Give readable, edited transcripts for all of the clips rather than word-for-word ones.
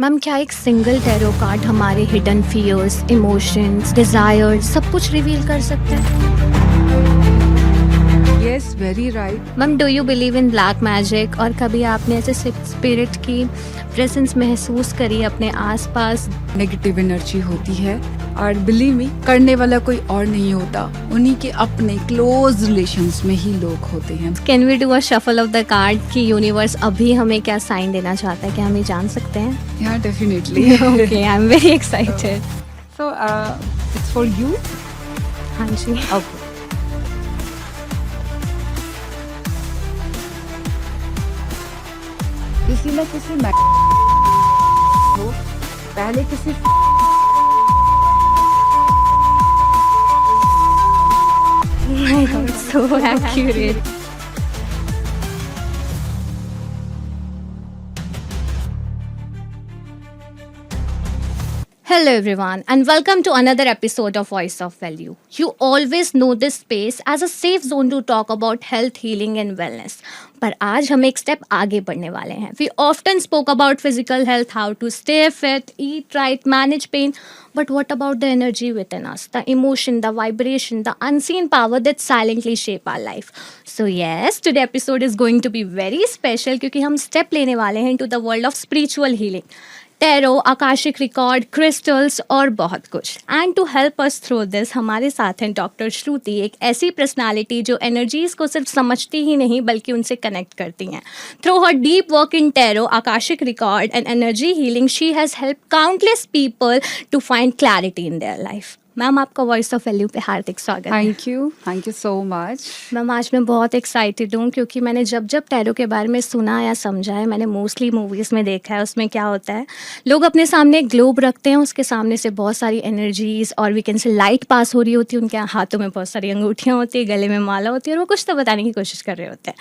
Ma'am क्या एक single tarot card हमारे हिडन फियर्स, इमोशंस, डिजायर्स सब कुछ रिवील कर सकता है? Yes, very right. Ma'am do you believe in black magic? और कभी आपने ऐसे स्पिरिट की प्रेजेंस महसूस करी अपने आसपास? नेगेटिव एनर्जी होती है और बिलीव मी, करने वाला कोई और नहीं होता, उन्हीं के अपने क्लोज रिलेशंस में ही लोग होते हैं। Can we do a shuffle of the card कि यूनिवर्स अभी हमें क्या साइन देना चाहता है, क्या हम ये जान सकते हैं? या definitely. Okay, I am very excited. So it's for you. हाँ जी। ओके। किसी न किसी हो, पहले किसी My God, so accurate. Hello everyone and welcome to another episode of Voice of Value. You always know this space as a safe zone to talk about health, healing and wellness. पर आज हम एक step आगे बढ़ने वाले हैं. We often spoke about physical health, how to stay fit, eat right, manage pain. But what about the energy within us, the emotion, the vibration, the unseen power that silently shape our life? So yes, today episode is going to be very special क्योंकि हम step लेने वाले हैं into the world of spiritual healing. Tarot, Akashic record, crystals और बहुत कुछ. And to help us through this हमारे साथ हैं डॉक्टर श्रुति, एक ऐसी पर्सनालिटी जो एनर्जीज को सिर्फ समझती ही नहीं बल्कि उनसे कनेक्ट करती हैं. Through her deep work in tarot, Akashic record and energy healing, she has help countless people to find clarity in their life. Ma'am आपका वॉइस ऑफ वैल्यू पे हार्दिक स्वागत है. Thank you so much. Ma'am आज मैं बहुत एक्साइटेड हूँ क्योंकि मैंने जब जब टैरो के बारे में सुना या समझा है, मैंने मोस्टली मूवीज़ में देखा है. उसमें क्या होता है, लोग अपने सामने एक ग्लोब रखते हैं, उसके सामने से बहुत सारी एनर्जीज और वीकेंड से लाइट पास हो रही होती है, उनके हाथों में बहुत सारी अंगूठियाँ होती है, गले में माला होती है और वो कुछ तो बताने की कोशिश कर रहे होते हैं.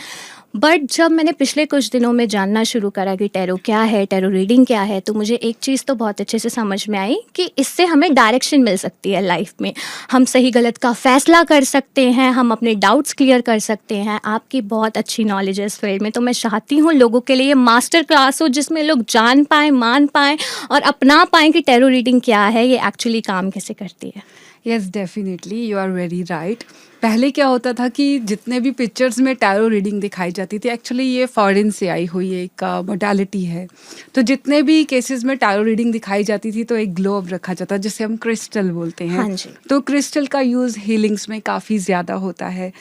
बट जब मैंने पिछले कुछ दिनों में जानना शुरू करा कि टैरो क्या है, टैरो रीडिंग क्या है, तो मुझे एक चीज़ तो बहुत अच्छे से समझ में आई कि इससे हमें डायरेक्शन मिल सकती है लाइफ में. हम सही गलत का फैसला कर सकते हैं, हम अपने डाउट्स क्लियर कर सकते हैं. आपकी बहुत अच्छी नॉलेज है इस फील्ड में, तो मैं चाहती हूँ लोगों के लिए ये मास्टर क्लास हो जिसमें लोग जान पाएँ, मान पाएँ और अपना पाएँ कि टैरो रीडिंग क्या है, ये एक्चुअली काम कैसे करती है. Yes, definitely, you are very right. पहले क्या होता था कि जितने भी पिक्चर्स में टैरो रीडिंग दिखाई जाती थी, एक्चुअली ये फॉरेन से आई हुई एक मोडालिटी है. तो जितने भी केसेस में टैरो रीडिंग दिखाई जाती थी तो एक ग्लोब रखा जाता जिसे हम क्रिस्टल बोलते हैं. हाँ जी. तो क्रिस्टल का यूज़ हीलिंग्स में काफ़ी ज़्यादा होता है.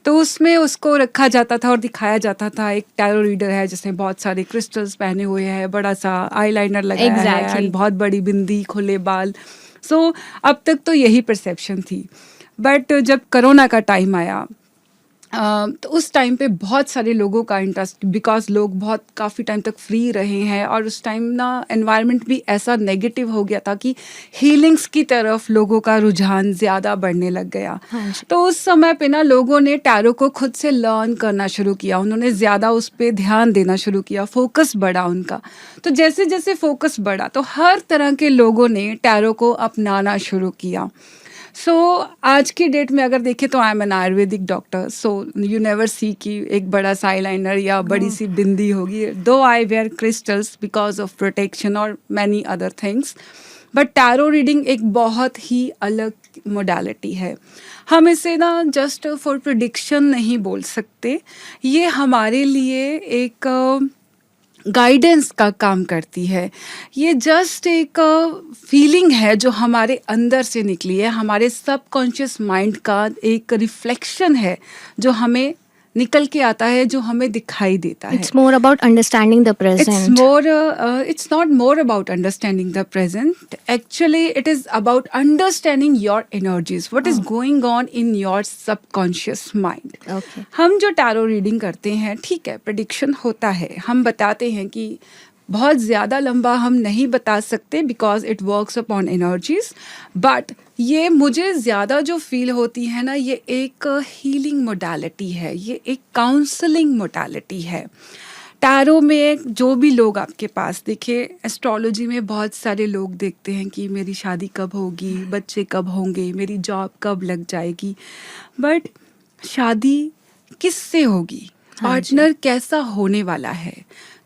तो उसमें उसको रखा जाता था और दिखाया जाता था एक टैरो रीडर है जिसने बहुत सारे क्रिस्टल्स पहने हुए हैं, बड़ा सा आईलाइनर लगाया है Exactly. and बहुत बड़ी बिंदी, खुले बाल. सो अब तक तो यही परसेप्शन थी. बट जब कोरोना का टाइम आया तो उस टाइम पे बहुत सारे लोगों का इंटरेस्ट, बिकॉज लोग बहुत काफ़ी टाइम तक फ्री रहे हैं और उस टाइम ना एनवायरनमेंट भी ऐसा नेगेटिव हो गया था कि हीलिंग्स की तरफ लोगों का रुझान ज़्यादा बढ़ने लग गया. हाँ जी. तो उस समय पे ना लोगों ने टैरो को खुद से लर्न करना शुरू किया, उन्होंने ज़्यादा उस पर ध्यान देना शुरू किया, फोकस बढ़ा उनका. तो जैसे जैसे फोकस बढ़ा तो हर तरह के लोगों ने टैरो को अपनाना शुरू किया. सो आज की डेट में अगर देखें तो I am an Ayurvedic doctor. So you never see कि एक बड़ा सा आईलाइनर या बड़ी सी बिंदी होगी, दो I wear crystals because of protection और many other things. But tarot reading एक बहुत ही अलग मोडालिटी है. हम इसे ना जस्ट फॉर प्रेडिक्शन नहीं बोल सकते, ये हमारे लिए एक गाइडेंस का काम करती है. ये जस्ट एक फीलिंग है जो हमारे अंदर से निकली है, हमारे सबकॉन्शियस माइंड का एक रिफ्लेक्शन है जो हमें निकल के आता है, जो हमें दिखाई देता है. It's more about understanding the present. It's not more about understanding the present. Actually, it is about understanding your energies. What is going on in your subconscious mind. Okay. हम जो टैरो रीडिंग करते हैं, ठीक है, prediction होता है, हम बताते हैं कि बहुत ज़्यादा लंबा हम नहीं बता सकते because it works upon energies. But ये मुझे ज़्यादा जो फील होती है ना, ये एक हीलिंग मोडालिटी है, ये एक काउंसलिंग मोडालिटी है. टैरो में जो भी लोग आपके पास देखे, एस्ट्रोलॉजी में बहुत सारे लोग देखते हैं कि मेरी शादी कब होगी, बच्चे कब होंगे, मेरी जॉब कब लग जाएगी. बट शादी किससे होगी, पार्टनर कैसा होने वाला है,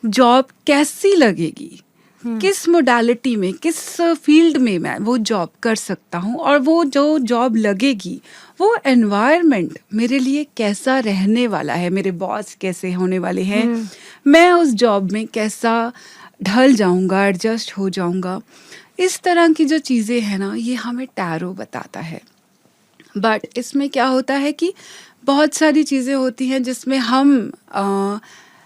जॉब कैसी लगेगी, किस मोडालिटी में, किस फील्ड में मैं वो जॉब कर सकता हूँ, और वो जो जॉब लगेगी वो एनवायरनमेंट मेरे लिए कैसा रहने वाला है, मेरे बॉस कैसे होने वाले हैं, मैं उस जॉब में कैसा ढल जाऊंगा, एडजस्ट हो जाऊंगा। इस तरह की जो चीज़ें हैं ना, ये हमें टैरो बताता है। बट इसमें क्या होता है कि बहुत सारी चीज़ें होती हैं जिसमें हम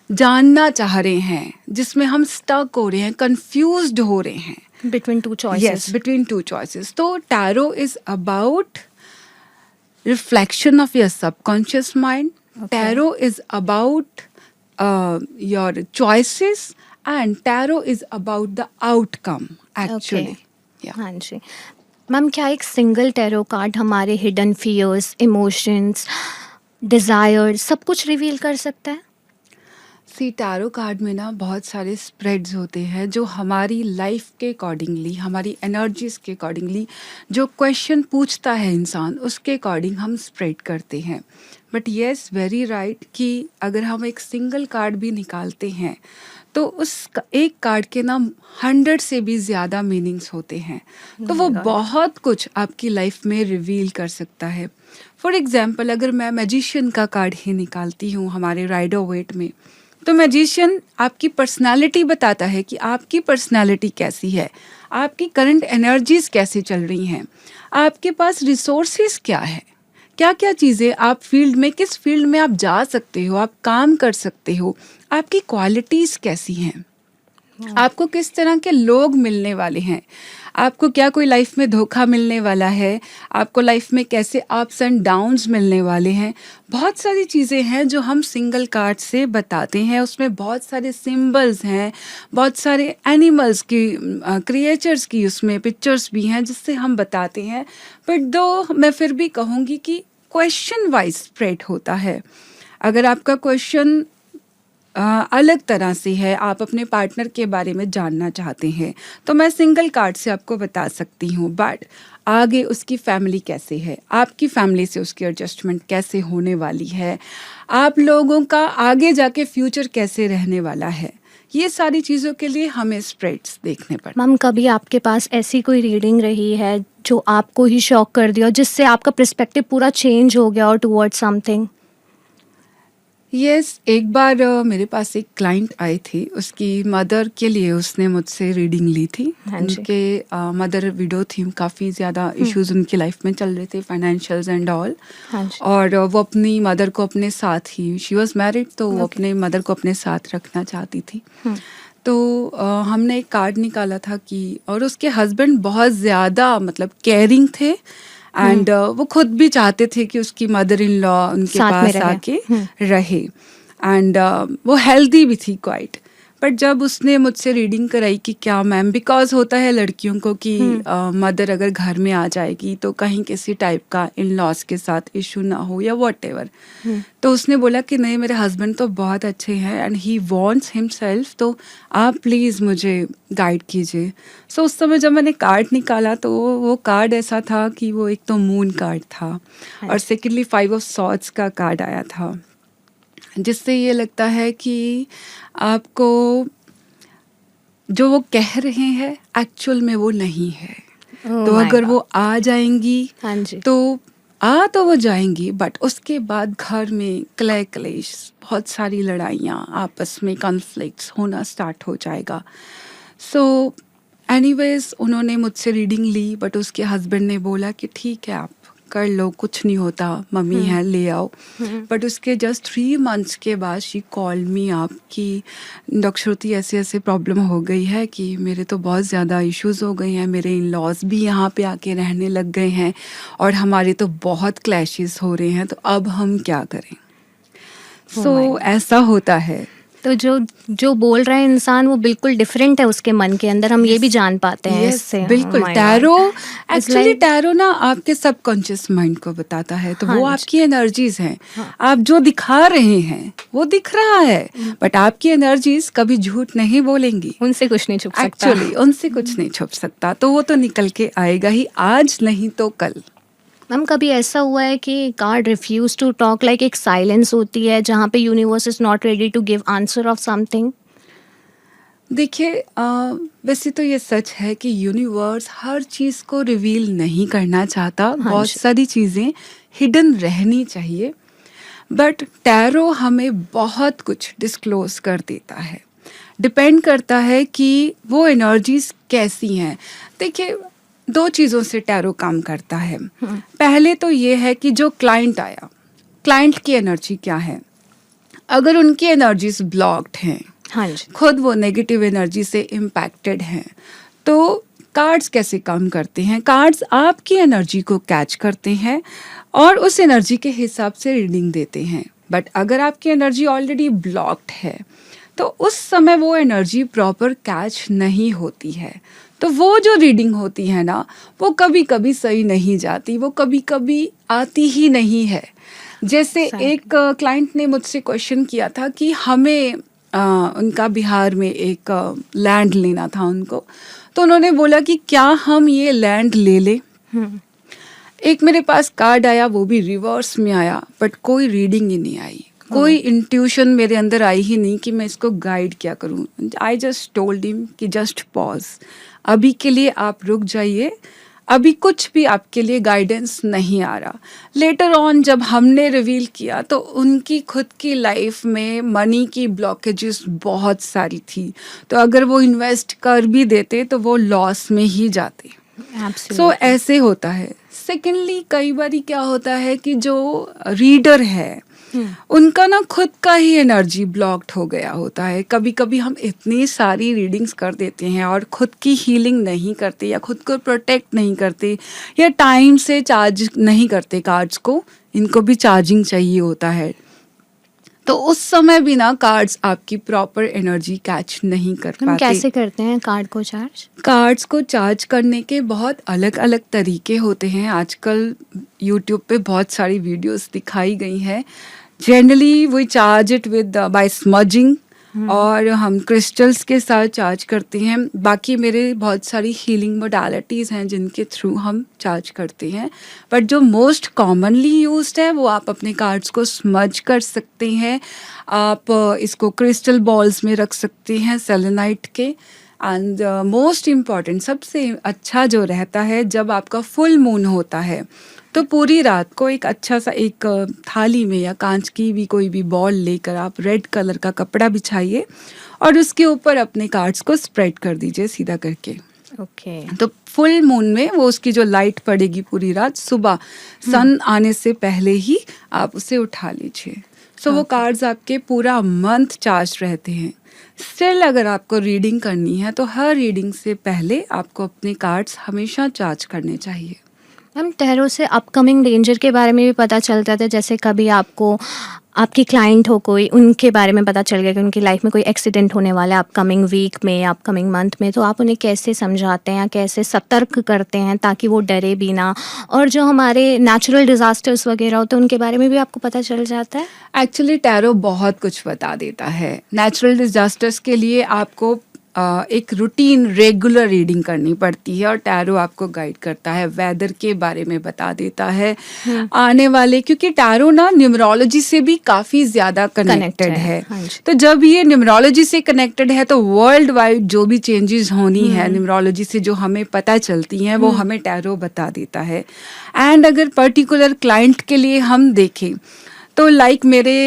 जानना चाह रहे हैं, जिसमें हम स्टक हो रहे हैं, कंफ्यूज्ड हो रहे हैं between two choices. Between two choices. तो tarot is about reflection of your subconscious mind. Okay. Tarot is about your choices, and tarot is about the outcome actually. Yeah. हाँ जी मैम, क्या एक सिंगल टैरो कार्ड हमारे hidden fears, emotions, Dzire सब कुछ reveal कर सकता है? सी, टैरो कार्ड में ना बहुत सारे स्प्रेड्स होते हैं जो हमारी लाइफ के अकॉर्डिंगली, हमारी एनर्जीज के अकॉर्डिंगली, जो क्वेश्चन पूछता है इंसान उसके अकॉर्डिंग हम स्प्रेड करते हैं। बट येस, वेरी राइट कि अगर हम एक सिंगल कार्ड भी निकालते हैं तो उस एक कार्ड के ना 100 से भी ज़्यादा मीनिंग्स होते हैं। तो वो बहुत कुछ आपकी लाइफ में रिवील कर सकता है। फॉर एग्जाम्पल, अगर मैं मैजिशियन का कार्ड ही निकालती हूँ हमारे राइडर वेट में, तो मैजिशियन आपकी पर्सनालिटी बताता है कि आपकी पर्सनालिटी कैसी है, आपकी करंट एनर्जीज कैसे चल रही हैं, आपके पास रिसोर्सेज क्या है, क्या क्या चीज़ें आप फील्ड में, किस फील्ड में आप जा सकते हो, आप काम कर सकते हो, आपकी क्वालिटीज़ कैसी हैं, आपको किस तरह के लोग मिलने वाले हैं, आपको क्या कोई लाइफ में धोखा मिलने वाला है, आपको लाइफ में कैसे अप्स एंड डाउन्स मिलने वाले हैं। बहुत सारी चीज़ें हैं जो हम सिंगल कार्ड से बताते हैं। उसमें बहुत सारे सिंबल्स हैं, बहुत सारे एनिमल्स की, क्रिएचर्स की उसमें पिक्चर्स भी हैं जिससे हम बताते हैं। बट दो मैं फिर भी कहूँगी कि क्वेश्चन वाइज स्प्रेड होता है। अगर आपका क्वेश्चन अलग तरह से है, आप अपने पार्टनर के बारे में जानना चाहते हैं, तो मैं सिंगल कार्ड से आपको बता सकती हूँ। बट आगे उसकी फैमिली कैसे है, आपकी फैमिली से उसकी एडजस्टमेंट कैसे होने वाली है, आप लोगों का आगे जाके फ्यूचर कैसे रहने वाला है, ये सारी चीज़ों के लिए हमें स्प्रेड्स देखने पड़ते। मैम, कभी आपके पास ऐसी कोई रीडिंग रही है जो आपको ही शॉक कर दिया, जिससे आपका पर्सपेक्टिव पूरा चेंज हो गया और टुवर्ड्स समथिंग? यस, एक बार मेरे पास एक क्लाइंट आई थी, उसकी मदर के लिए उसने मुझसे रीडिंग ली थी। उनके मदर विडो थी, काफ़ी ज़्यादा इश्यूज उनकी लाइफ में चल रहे थे, फाइनेंशियल्स एंड ऑल। और वो अपनी मदर को अपने साथ ही, शी वॉज मैरिड, तो वो अपने मदर को अपने साथ रखना चाहती थी। तो हमने एक कार्ड निकाला था कि, और उसके हस्बैंड बहुत ज़्यादा मतलब केयरिंग थे, एंड वो खुद भी चाहते थे कि उसकी मदर इन लॉ उनके पास आके रहे, एंड वो हेल्दी भी थी क्वाइट। बट जब उसने मुझसे रीडिंग कराई कि क्या मैम, बिकॉज होता है लड़कियों को कि मदर अगर घर में आ जाएगी तो कहीं किसी टाइप का इन लॉज के साथ इशू ना हो या वॉट एवर, तो उसने बोला कि नहीं, मेरे हस्बैंड तो बहुत अच्छे हैं एंड ही वॉन्ट्स हिमसेल्फ, तो आप प्लीज़ मुझे गाइड कीजिए। सो उस समय जब मैंने कार्ड निकाला तो वो कार्ड ऐसा था कि वो एक तो मून कार्ड था, और सेकेंडली 5 ऑफ सॉर्ड्स का कार्ड आया था, जिससे ये लगता है कि आपको जो वो कह रहे हैं एक्चुअल में वो नहीं है। तो अगर वो आ जाएंगी तो वो जाएंगी, बट उसके बाद घर में क्लेश, बहुत सारी लड़ाइयाँ, आपस में कॉन्फ्लिक्ट्स होना स्टार्ट हो जाएगा। सो एनीवेज उन्होंने मुझसे रीडिंग ली, बट उसके हस्बैंड ने बोला कि ठीक है, आप कर लो, कुछ नहीं होता, मम्मी है, ले आओ। बट उसके जस्ट 3 months के बाद शी कॉल मी अप कि डॉक्टर श्रुति, ऐसे ऐसे प्रॉब्लम हो गई है कि मेरे तो बहुत ज़्यादा इश्यूज हो गए हैं, मेरे इन लॉज भी यहाँ पे आके रहने लग गए हैं और हमारे तो बहुत क्लैशेस हो रहे हैं, तो अब हम क्या करें। सो ऐसा होता है। तो जो बोल रहा है इंसान वो बिल्कुल डिफरेंट है उसके मन के अंदर, हम ये भी जान पाते हैं इससे। बिल्कुल। टैरो एक्चुअली, टैरो ना आपके सबकॉन्शियस माइंड को बताता है, तो वो आपकी एनर्जीज हैं। आप जो दिखा रहे हैं वो दिख रहा है, बट आपकी एनर्जीज कभी झूठ नहीं बोलेंगी, उनसे कुछ नहीं छुप सकता। एक्चुअली उनसे कुछ नहीं छुप सकता, तो वो तो निकल के आएगा ही, आज नहीं तो कल। मैम, कभी ऐसा हुआ है कि card refuse to talk, like एक साइलेंस होती है जहाँ पे universe is not ready to give answer of something? देखिए वैसे तो ये सच है कि यूनिवर्स हर चीज़ को रिवील नहीं करना चाहता, हाँ बहुत जी। सारी चीज़ें हिडन रहनी चाहिए। बट टैरो हमें बहुत कुछ डिस्क्लोज कर देता है। डिपेंड करता है कि वो एनर्जीज कैसी हैं। देखिए, दो चीज़ों से टैरो काम करता है। पहले तो ये है कि जो क्लाइंट आया, क्लाइंट की एनर्जी क्या है। अगर उनकी एनर्जीज ब्लॉक्ड हैं, हाँ जी। खुद वो नेगेटिव एनर्जी से इम्पैक्टेड हैं, तो कार्ड्स कैसे काम करते हैं। कार्ड्स आपकी एनर्जी को कैच करते हैं और उस एनर्जी के हिसाब से रीडिंग देते हैं। बट अगर आपकी एनर्जी ऑलरेडी ब्लॉक्ड है तो उस समय वो एनर्जी प्रॉपर कैच नहीं होती है। तो वो जो रीडिंग होती है ना, वो कभी कभी सही नहीं जाती, वो कभी कभी आती ही नहीं है। जैसे एक क्लाइंट ने मुझसे क्वेश्चन किया था कि हमें उनका बिहार में एक लैंड लेना था उनको। तो उन्होंने बोला कि क्या हम ये लैंड ले लें। एक मेरे पास कार्ड आया, वो भी रिवर्स में आया, बट कोई रीडिंग ही नहीं आई, कोई इंट्यूशन मेरे अंदर आई ही नहीं कि मैं इसको गाइड क्या करूं। आई जस्ट टोल्ड हिम कि जस्ट पॉज, अभी के लिए आप रुक जाइए, अभी कुछ भी आपके लिए गाइडेंस नहीं आ रहा। लेटर ऑन जब हमने रिवील किया तो उनकी खुद की लाइफ में मनी की ब्लॉकेजेस बहुत सारी थी। तो अगर वो इन्वेस्ट कर भी देते तो वो लॉस में ही जाते। सो ऐसे होता है। सेकेंडली, कई बार क्या होता है कि जो रीडर है उनका ना खुद का ही एनर्जी ब्लॉक्ड हो गया होता है। कभी कभी हम इतनी सारी रीडिंग्स कर देते हैं और खुद की हीलिंग नहीं करते या खुद को प्रोटेक्ट नहीं करते या टाइम से चार्ज नहीं करते कार्ड्स को। इनको भी चार्जिंग चाहिए होता है। तो उस समय भी ना कार्ड्स आपकी प्रॉपर एनर्जी कैच नहीं कर हम पाते। कैसे करते हैं कार्ड को चार्ज? कार्ड्स को चार्ज करने के बहुत अलग अलग तरीके होते हैं। आजकल यूट्यूब पे बहुत सारी वीडियोस दिखाई गई हैं। Generally we charge it with by smudging, और हम क्रिस्टल्स के साथ चार्ज करते हैं। बाकी मेरे बहुत सारी हीलिंग मोडालिटीज़ हैं जिनके थ्रू हम चार्ज करते हैं। बट जो मोस्ट कॉमनली यूज्ड है वो आप अपने कार्ड्स को स्मज कर सकते हैं। आप इसको क्रिस्टल बॉल्स में रख सकते हैं सेलेनाइट के। एंड मोस्ट इम्पॉर्टेंट, सबसे अच्छा जो रहता है, जब आपका फुल मून होता है तो पूरी रात को एक अच्छा सा एक थाली में या कांच की भी कोई भी बॉल लेकर आप रेड कलर का कपड़ा बिछाइए और उसके ऊपर अपने कार्ड्स को स्प्रेड कर दीजिए सीधा करके। ओके। तो फुल मून में वो उसकी जो लाइट पड़ेगी पूरी रात, सुबह सन आने से पहले ही आप उसे उठा लीजिए। सो वो कार्ड्स आपके पूरा मंथ चार्ज रहते हैं। स्टिल अगर आपको रीडिंग करनी है तो हर रीडिंग से पहले आपको अपने कार्ड्स हमेशा चार्ज करने चाहिए। मैम, टैरो से अपकमिंग डेंजर के बारे में भी पता चलता था। जैसे कभी आपको आपकी क्लाइंट हो कोई, उनके बारे में पता चल गया कि उनकी लाइफ में कोई एक्सीडेंट होने वाला है अपकमिंग वीक में या अपकमिंग मंथ में, तो आप उन्हें कैसे समझाते हैं, कैसे सतर्क करते हैं ताकि वो डरे भी ना? और जो हमारे नेचुरल डिजास्टर्स वगैरह होते हैं उनके बारे में भी आपको पता चल जाता है? एक्चुअली टैरो बहुत कुछ बता देता है। नेचुरल डिजास्टर्स के लिए आपको एक रूटीन रेगुलर रीडिंग करनी पड़ती है और टैरो आपको गाइड करता है, वेदर के बारे में बता देता है आने वाले, क्योंकि टैरो ना न्यूमरोलॉजी से भी काफ़ी ज़्यादा कनेक्टेड है। तो जब ये न्यूमरोलॉजी से कनेक्टेड है तो वर्ल्ड वाइड जो भी चेंजेस होनी है न्यूमरोलॉजी से जो हमें पता चलती हैं वो हमें टैरो बता देता है। एंड अगर पर्टिकुलर क्लाइंट के लिए हम देखें तो लाइक मेरे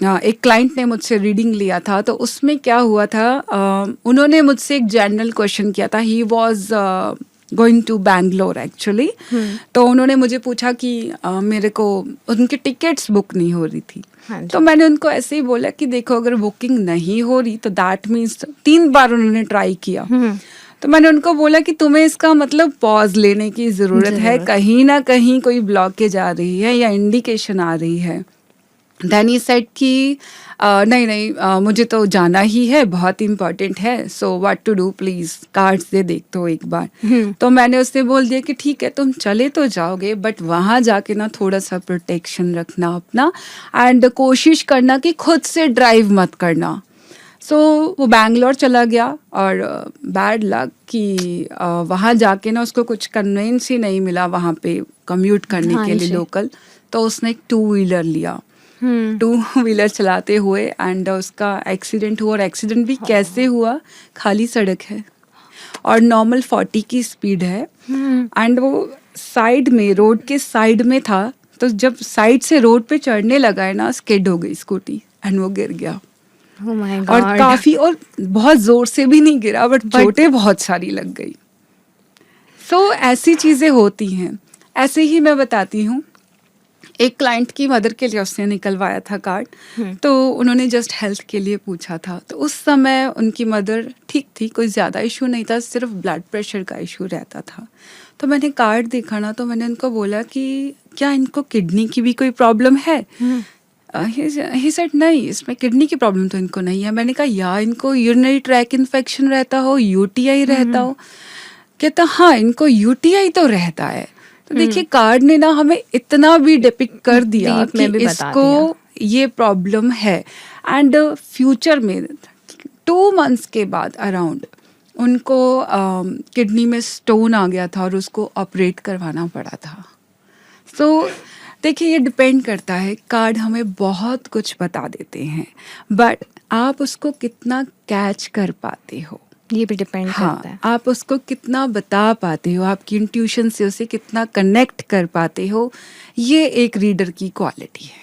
एक क्लाइंट ने मुझसे रीडिंग लिया था, तो उसमें क्या हुआ था, उन्होंने मुझसे एक जनरल क्वेश्चन किया था। He was going to Bangalore actually. तो उन्होंने मुझे पूछा कि मेरे को उनकी टिकट्स बुक नहीं हो रही थी। तो मैंने उनको ऐसे ही बोला कि देखो, अगर बुकिंग नहीं हो रही तो दैट मीन्स 3 बार उन्होंने ट्राई किया। तो मैंने उनको बोला कि तुम्हें इसका मतलब पॉज लेने की ज़रूरत है, कहीं ना कहीं कोई ब्लॉकेज आ रही है या इंडिकेशन आ रही है। देन ही सेड कि नहीं, मुझे तो जाना ही है, बहुत इम्पोर्टेंट है, so what to do, please cards दे देख तो एक बार। तो मैंने उससे बोल दिया कि ठीक है, तुम चले तो जाओगे बट वहाँ जाके ना थोड़ा सा प्रोटेक्शन रखना अपना, एंड कोशिश करना कि खुद से ड्राइव मत करना। सो वो बैंगलोर चला गया और बैड लक कि वहाँ जाके ना उसको कुछ कन्वेंस ही नहीं मिला वहाँ पे कम्यूट करने के लिए लोकल। तो उसने एक 2 व्हीलर लिया टू व्हीलर चलाते हुए, एंड उसका एक्सीडेंट हुआ। और एक्सीडेंट भी कैसे हुआ, खाली सड़क है और नॉर्मल 40 की स्पीड है, एंड वो साइड में, रोड के साइड में था। तो जब साइड से रोड पे चढ़ने लगा है ना, स्किड हो गई स्कूटी एंड वो गिर गया। Oh my और God. काफी, और बहुत जोर से भी नहीं गिरा, बट चोटें बहुत सारी लग गई। सो ऐसी चीजें होती हैं। ऐसे ही मैं बताती हूँ, एक क्लाइंट की मदर के लिए उसने निकलवाया था कार्ड, तो उन्होंने जस्ट हेल्थ के लिए पूछा था। तो उस समय उनकी मदर ठीक थी, कोई ज़्यादा इशू नहीं था, सिर्फ ब्लड प्रेशर का इशू रहता था। तो मैंने कार्ड देखा ना, तो मैंने उनको बोला कि क्या इनको किडनी की भी कोई प्रॉब्लम है? ही सेड नहीं, इसमें किडनी की प्रॉब्लम तो इनको नहीं है। मैंने कहा या इनको यूरिनरी ट्रैक इन्फेक्शन रहता हो, यूटीआई रहता हो? कहता हाँ, इनको यूटीआई तो रहता है। तो देखिए, कार्ड ने ना हमें इतना भी डिपिक्ट कर दिया Deep में कि भी बता इसको ये प्रॉब्लम है। एंड फ्यूचर में 2 मंथ्स के बाद अराउंड उनको किडनी में स्टोन आ गया था और उसको ऑपरेट करवाना पड़ा था। सो देखिए, ये डिपेंड करता है। कार्ड हमें बहुत कुछ बता देते हैं, बट आप उसको कितना कैच कर पाते हो, ये भी डिपेंड करता है। आप उसको कितना बता पाते हो, आपकी इंट्यूशन से उसे कितना कनेक्ट कर पाते हो, ये एक रीडर की क्वालिटी है।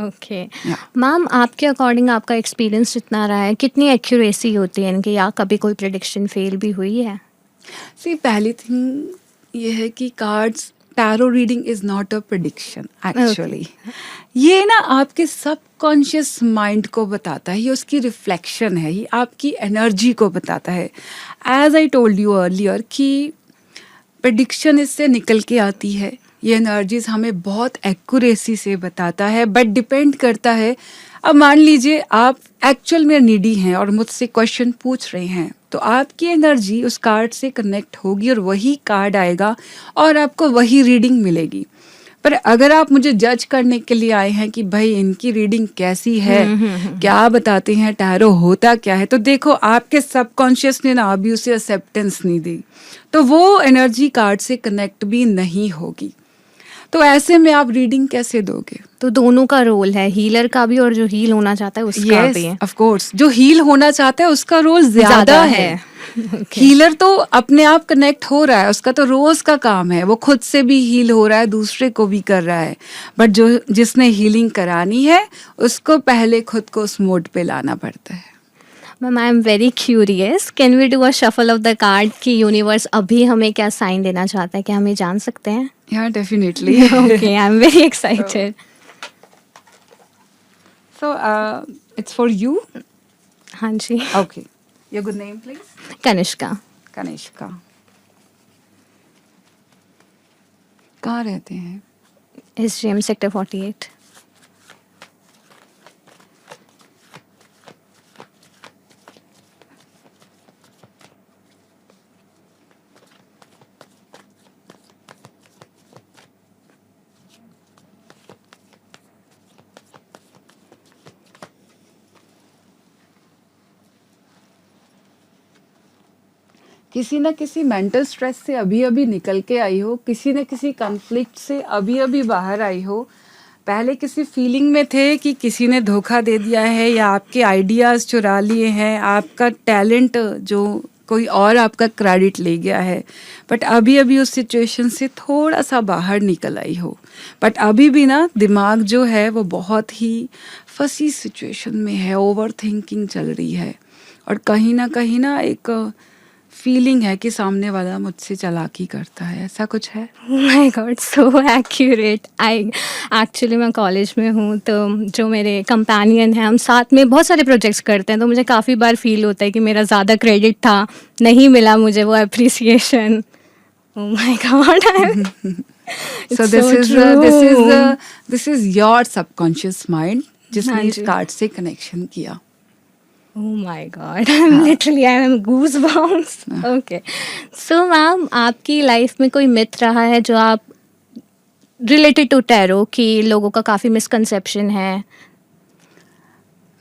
Okay Yeah. मैम, आपके अकॉर्डिंग आपका एक्सपीरियंस जितना रहा है, कितनी एक्यूरेसी होती है इनकी, या कभी कोई प्रेडिक्शन फेल भी हुई है? सी, पहली थिंग ये है कि cards, tarot reading is not a prediction actually. ये ना आपके सबकॉन्शियस माइंड को बताता है, ये उसकी रिफ्लेक्शन है, ये आपकी एनर्जी को बताता है। As I told you earlier कि प्रेडिक्शन इससे निकल के आती है, ये एनर्जीज हमें बहुत एक्यूरेसी से बताता है, बट डिपेंड करता है। अब मान लीजिए आप एक्चुअल में नीडी हैं और मुझसे क्वेश्चन पूछ रहे हैं, तो आपकी एनर्जी उस कार्ड से कनेक्ट होगी और वही कार्ड आएगा और आपको वही रीडिंग मिलेगी। पर अगर आप मुझे जज करने के लिए आए हैं कि भाई इनकी रीडिंग कैसी है, क्या बताते हैं, टैरो होता क्या है, तो देखो, आपके सबकॉन्शियस ने ना अभी उसे एक्सेप्टेंस नहीं दी, तो वो एनर्जी कार्ड से कनेक्ट भी नहीं होगी। तो ऐसे में आप रीडिंग कैसे दोगे? तो दोनों का रोल है, हीलर का भी और जो हील होना चाहता है उसका भी है। ऑफ कोर्स, जो हील होना चाहता है उसका रोल ज्यादा है। हीलर तो अपने आप कनेक्ट हो रहा है, उसका तो रोज का काम है, वो खुद से भी हील हो रहा है, दूसरे को भी कर रहा है। बट जो जिसने हीलिंग करानी है, उसको पहले खुद को उस मोड पे लाना पड़ता है। Ma'am, I am very curious, can we do a shuffle of the card कि यूनिवर्स अभी हमें क्या साइन देना चाहता है, क्या हम ये जान सकते हैं? Yeah, definitely. Okay, I am very excited. So, it's for you. हाँ जी। Okay. Your good name, please? Kanishka. Kanishka. कहाँ रहते हैं? SGM sector 48। किसी ना किसी मेंटल स्ट्रेस से अभी अभी निकल के आई हो, किसी न किसी कॉन्फ्लिक्ट से अभी अभी बाहर आई हो। पहले किसी फीलिंग में थे कि किसी ने धोखा दे दिया है या आपके आइडियाज़ चुरा लिए हैं, आपका टैलेंट जो कोई और आपका क्रेडिट ले गया है, बट अभी अभी उस सिचुएशन से थोड़ा सा बाहर निकल आई हो। बट अभी भी ना दिमाग जो है वो बहुत ही फंसी सिचुएशन में है, ओवर थिंकिंग चल रही है, और कहीं ना एक फीलिंग है कि सामने वाला मुझसे चालाकी करता है, ऐसा कुछ है। My God, so accurate. I actually मैं कॉलेज में हूँ, तो जो मेरे कंपेनियन हैं, हम साथ में बहुत सारे प्रोजेक्ट्स करते हैं, तो मुझे काफ़ी बार फील होता है कि मेरा ज़्यादा क्रेडिट था, नहीं मिला मुझे वो appreciation. Oh my God. So this is your subconscious mind जिसने इस कार्ड से कनेक्शन किया। Oh my God, I'm literally I'm goosebumps. Okay. So ma'am, आपकी लाइफ में कोई मिथ रहा है जो आप रिलेटेड टू टैरो कि लोगों का काफ़ी मिसकंसेप्शन है?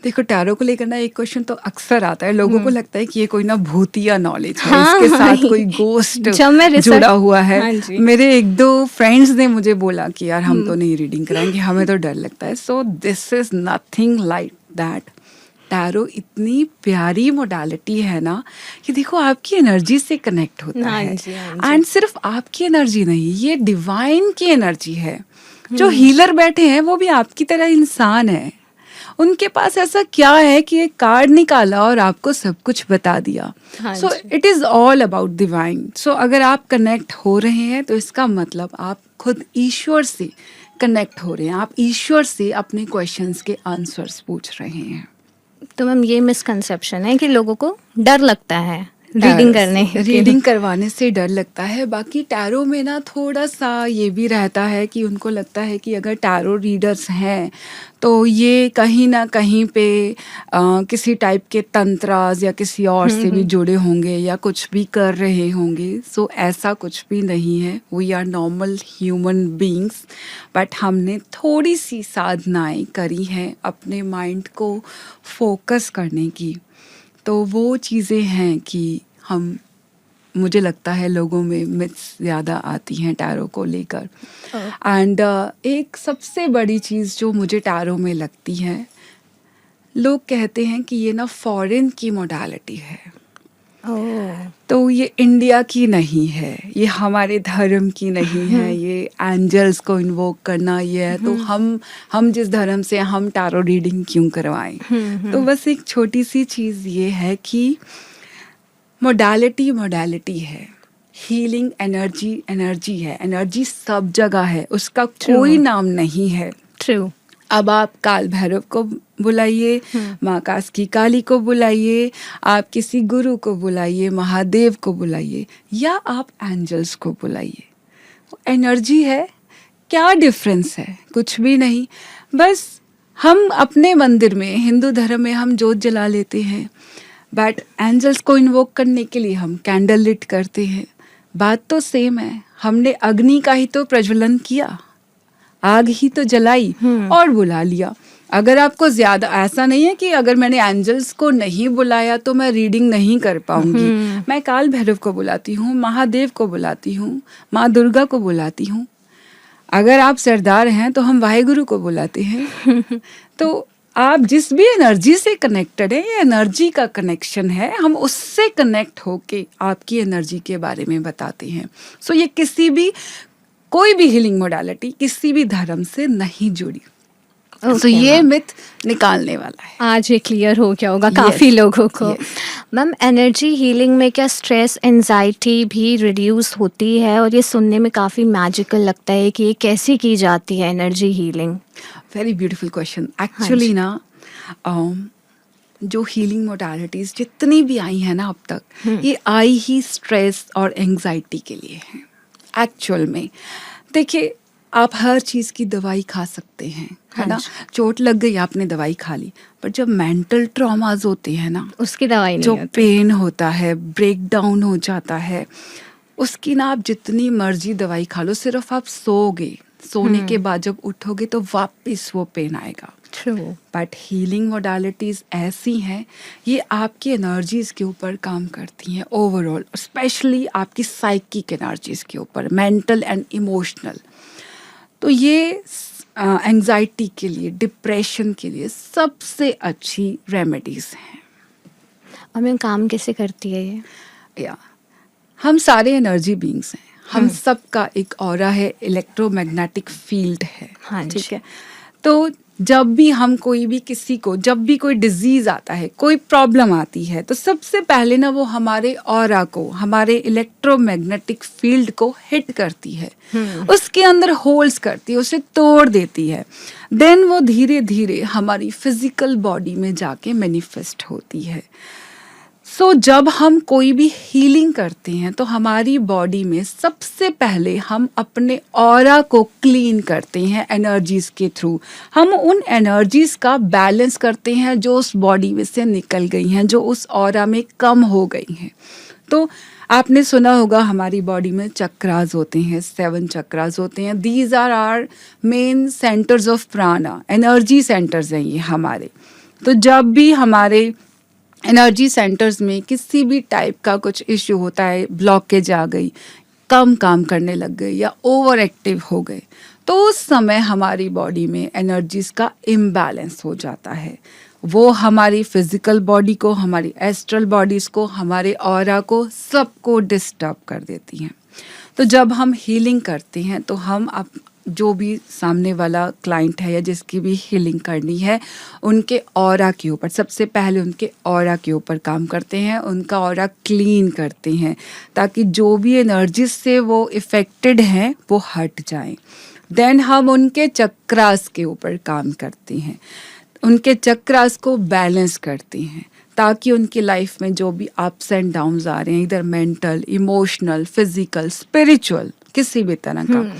देखो टैरो को लेकर ना एक क्वेश्चन तो अक्सर आता है, लोगों को लगता है कि ये कोई ना भूतिया नॉलेज है, हाँ, इसके साथ वही। कोई गोस्ट जब मैं रिसर्च जुड़ा हुआ है। हाँ जी। मेरे एक दो फ्रेंड्स ने मुझे बोला कि यार हम तो नहीं रीडिंग कराएंगे, हमें तो डर लगता है। So this is nothing like that. Tarot इतनी प्यारी मोडालिटी है ना कि देखो आपकी एनर्जी से कनेक्ट होता हाँ है। जी, हाँ जी। एंड सिर्फ आपकी एनर्जी नहीं, ये डिवाइन की एनर्जी है। जो हीलर बैठे हैं वो भी आपकी तरह इंसान है। उनके पास ऐसा क्या है कि एक कार्ड निकाला और आपको सब कुछ बता दिया। हाँ सो जी। It is all about divine. So अगर आप कनेक्ट हो रहे हैं तो इसका मतलब आप खुद ईश्वर से कनेक्ट हो रहे हैं, आप ईश्वर से अपने क्वेश्चंस के आंसर्स पूछ रहे हैं। तो मैम ये मिसकंसेप्शन है कि लोगों को डर लगता है रीडिंग करने के। रीडिंग करवाने से डर लगता है। बाकी टैरो में ना थोड़ा सा ये भी रहता है कि उनको लगता है कि अगर टैरो रीडर्स हैं तो ये कहीं ना कहीं पे किसी टाइप के तंत्रास या किसी और से भी जुड़े होंगे या कुछ भी कर रहे होंगे। सो ऐसा कुछ भी नहीं है। We are normal human beings, but हमने थोड़ी सी साधनाएं करी हैं अपने माइंड को फोकस करने की। तो वो चीज़ें हैं कि मुझे लगता है लोगों में मिथ्स ज़्यादा आती हैं टैरो को लेकर। एंड एक सबसे बड़ी चीज़ जो मुझे टैरो में लगती है, लोग कहते हैं कि ये ना फॉरेन की मोडालिटी है। तो ये इंडिया की नहीं है, ये हमारे धर्म की नहीं है, ये एंजल्स को इन्वोक करना ये है। तो हम जिस धर्म से हम टैरो रीडिंग क्यों करवाएं। तो बस एक छोटी सी चीज़ ये है कि मोडालिटी है, हीलिंग एनर्जी है, एनर्जी सब जगह है, उसका कोई नाम नहीं है। ट्रू। अब आप काल भैरव को बुलाइए, माँ कास्की काली को बुलाइए, आप किसी गुरु को बुलाइए, महादेव को बुलाइए, या आप एंजल्स को बुलाइए, एनर्जी है। क्या डिफरेंस है? कुछ भी नहीं। बस हम अपने मंदिर में, हिंदू धर्म में हम जोत जला लेते हैं, बट एंजल्स को इन्वोक करने के लिए हम कैंडल लिट करते हैं। बात तो सेम है। हमने अग्नि का ही तो प्रज्वलन किया, आग ही तो जलाई और बुला लिया। अगर आपको ज्यादा, ऐसा नहीं है कि अगर मैंने एंजल्स को नहीं बुलाया तो मैं रीडिंग नहीं कर पाऊंगी। मैं काल भैरव को बुलाती हूँ, महादेव को बुलाती हूँ, माँ दुर्गा को बुलाती हूँ। अगर आप सरदार हैं तो हम वाहेगुरु को बुलाते हैं। तो आप जिस भी एनर्जी से कनेक्टेड है, ये एनर्जी का कनेक्शन है। हम उससे कनेक्ट होके आपकी एनर्जी के बारे में बताते हैं। सो ये कोई भी हीलिंग मोडालिटी किसी भी धर्म से नहीं जुड़ी। तो ये मिथ निकालने वाला है। आज ये क्लियर हो गया होगा काफ़ी लोगों को। मैम, एनर्जी हीलिंग में क्या स्ट्रेस एंजाइटी भी रिड्यूस होती है? और ये सुनने में काफ़ी मैजिकल लगता है कि ये कैसे की जाती है energy healing? Very beautiful question. Actually ना जो हीलिंग मोडालिटीज जितनी भी आई हैं ना अब तक, ये आई ही स्ट्रेस और एंजाइटी के लिए हैं। एक्चुअल में देखिए, आप हर चीज़ की दवाई खा सकते हैं, है ना। चोट लग गई, आपने दवाई खा ली, पर जब मेंटल ट्रॉमाज होते हैं ना, उसकी दवाई नहीं जो होती। पेन होता है, ब्रेक डाउन हो जाता है, उसकी ना आप जितनी मर्जी दवाई खा लो, सिर्फ आप सोओगे, सोने के बाद जब उठोगे तो वापस वो पेन आएगा। बट हीलिंग मोडालिटीज ऐसी हैं, ये आपकी एनर्जीज के ऊपर काम करती हैं ओवरऑल, स्पेशली आपकी साइकिक एनर्जीज के ऊपर, मेंटल एंड इमोशनल। तो ये एंजाइटी के लिए, डिप्रेशन के लिए सबसे अच्छी रेमेडीज हैं। और मैम, काम कैसे करती है ये? हम सारे एनर्जी बीइंग्स हैं, हम सबका एक ऑरा है, इलेक्ट्रोमैग्नेटिक फील्ड है। हाँ, ठीक है। तो जब भी हम जब भी कोई डिजीज आता है, कोई प्रॉब्लम आती है, तो सबसे पहले ना वो हमारे ऑरा को, हमारे इलेक्ट्रोमैग्नेटिक फील्ड को हिट करती है, उसके अंदर होल्स करती है, उसे तोड़ देती है। देन वो धीरे धीरे हमारी फिजिकल बॉडी में जाके मैनिफेस्ट होती है। सो जब हम कोई भी हीलिंग करते हैं तो हमारी बॉडी में सबसे पहले हम अपने ऑरा को क्लीन करते हैं एनर्जीज के थ्रू। हम उन एनर्जीज का बैलेंस करते हैं जो उस बॉडी में से निकल गई हैं, जो उस ऑरा में कम हो गई हैं। तो आपने सुना होगा हमारी बॉडी में चक्रास होते हैं, 7 चक्रास होते हैं। These are our main centres of prana, energy centres हैं ये हमारे। तो जब भी हमारे एनर्जी सेंटर्स में किसी भी टाइप का कुछ इश्यू होता है, ब्लॉकेज आ गई, कम काम करने लग गए या ओवर एक्टिव हो गए, तो उस समय हमारी बॉडी में एनर्जीज का इम्बैलेंस हो जाता है। वो हमारी फिजिकल बॉडी को, हमारी एस्ट्रल बॉडीज को, हमारे ऑरा को, सबको डिस्टर्ब कर देती हैं। तो जब हम हीलिंग करते हैं तो हम जो भी सामने वाला क्लाइंट है या जिसकी भी हीलिंग करनी है, उनके ऑरा के ऊपर, सबसे पहले उनके ऑरा के ऊपर काम करते हैं, उनका ऑरा क्लीन करते हैं ताकि जो भी एनर्जी से वो इफ़ेक्टेड हैं वो हट जाएं। देन हम उनके चक्रास के ऊपर काम करते हैं, उनके चक्रास को बैलेंस करते हैं ताकि उनकी लाइफ में जो भी अप्स एंड डाउन्स आ रहे हैं, इधर मेंटल, इमोशनल, फिजिकल, स्पिरिचुअल, किसी भी तरह का,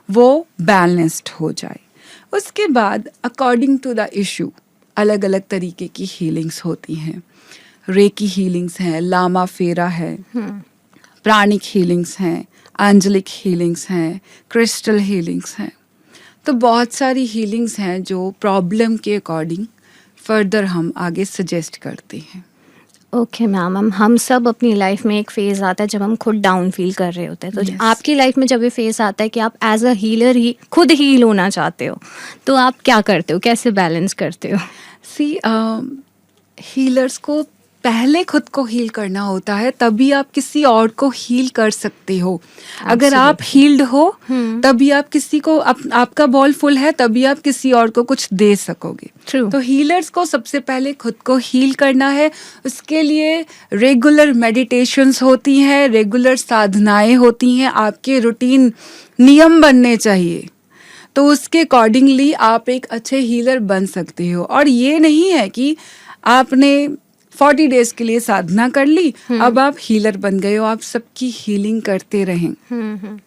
वो बैलेंस्ड हो जाए। उसके बाद अकॉर्डिंग टू द इशू अलग अलग तरीके की हीलिंग्स होती हैं। रेकी हीलिंग्स हैं, लामा फेरा है, प्राणिक हीलिंग्स हैं, एंजेलिक हीलिंग्स हैं, क्रिस्टल हीलिंग्स हैं। तो बहुत सारी हीलिंग्स हैं जो प्रॉब्लम के अकॉर्डिंग फर्दर हम आगे सजेस्ट करते हैं। ओके मैम, हम सब अपनी लाइफ में एक फेज़ आता है जब हम खुद डाउन फील कर रहे होते हैं, तो Yes. आपकी लाइफ में जब ये फेज़ आता है कि आप एज अ हीलर ही खुद हील होना चाहते हो, तो आप क्या करते हो, कैसे बैलेंस करते हो? सी हीलर्स को पहले खुद को हील करना होता है, तभी आप किसी और को हील कर सकते हो। अगर आप हील्ड हो तभी आप किसी को, आपका बॉल फुल है तभी आप किसी और को कुछ दे सकोगे। True. तो हीलर्स को सबसे पहले खुद को हील करना है। उसके लिए रेगुलर मेडिटेशंस होती हैं, रेगुलर साधनाएं होती हैं, आपके रूटीन नियम बनने चाहिए। तो उसके अकॉर्डिंगली आप एक अच्छे हीलर बन सकते हो। और ये नहीं है कि आपने 40 डेज के लिए साधना कर ली, अब आप हीलर बन गए हो, आप सबकी हीलिंग करते रहें।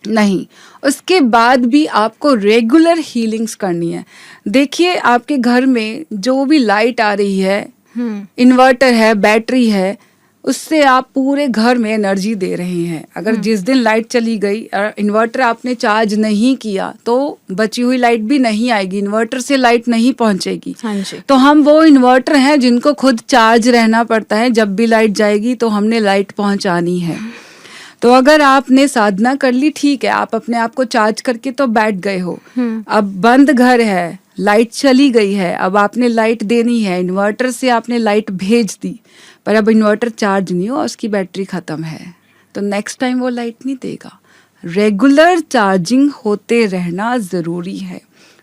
नहीं, उसके बाद भी आपको रेगुलर हीलिंग्स करनी है। देखिए, आपके घर में जो भी लाइट आ रही है, इन्वर्टर है, बैटरी है, उससे आप पूरे घर में एनर्जी दे रहे हैं। अगर जिस दिन लाइट चली गई और इन्वर्टर आपने चार्ज नहीं किया तो बची हुई लाइट भी नहीं आएगी, इन्वर्टर से लाइट नहीं पहुंचेगी। हाँ जी। तो हम वो इन्वर्टर हैं जिनको खुद चार्ज रहना पड़ता है। जब भी लाइट जाएगी तो हमने लाइट पहुंचानी है। तो अगर आपने साधना कर ली, ठीक है, आप अपने आप को चार्ज करके तो बैठ गए हो। अब बंद घर है, लाइट चली गई है, अब आपने लाइट देनी है, इन्वर्टर से आपने लाइट भेज दी, पर अब इन्वर्टर चार्ज नहीं हुआ, उसकी बैटरी खत्म है, तो नेक्स्ट टाइम वो लाइट नहीं देगा। रेगुलर चार्जिंग होते रहना ज़रूरी है,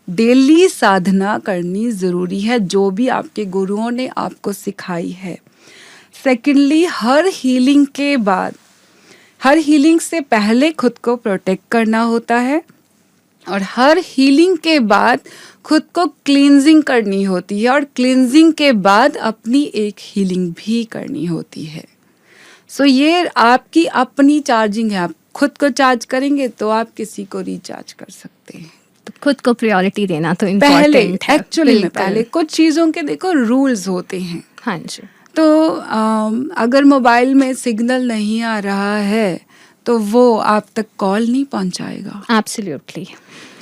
डेली साधना करनी ज़रूरी है, जो भी आपके गुरुओं ने आपको सिखाई है। सेकेंडली, हर हीलिंग के बाद, हर हीलिंग से पहले खुद को प्रोटेक्ट करना होता है और हर हीलिंग के बाद खुद को क्लींजिंग करनी होती है और क्लींजिंग के बाद अपनी एक हीलिंग भी करनी होती है। सो ये आपकी अपनी चार्जिंग है। आप खुद को चार्ज करेंगे तो आप किसी को रिचार्ज कर सकते हैं। तो खुद को प्रायोरिटी देना तो पहले इम्पोर्टेंट है। एक्चुअली में बिल्कुल। पहले कुछ चीज़ों के देखो रूल्स होते हैं। हाँ जी। तो अगर मोबाइल में सिग्नल नहीं आ रहा है तो वो आप तक कॉल नहीं पहुंचाएगा। एब्सोल्युटली।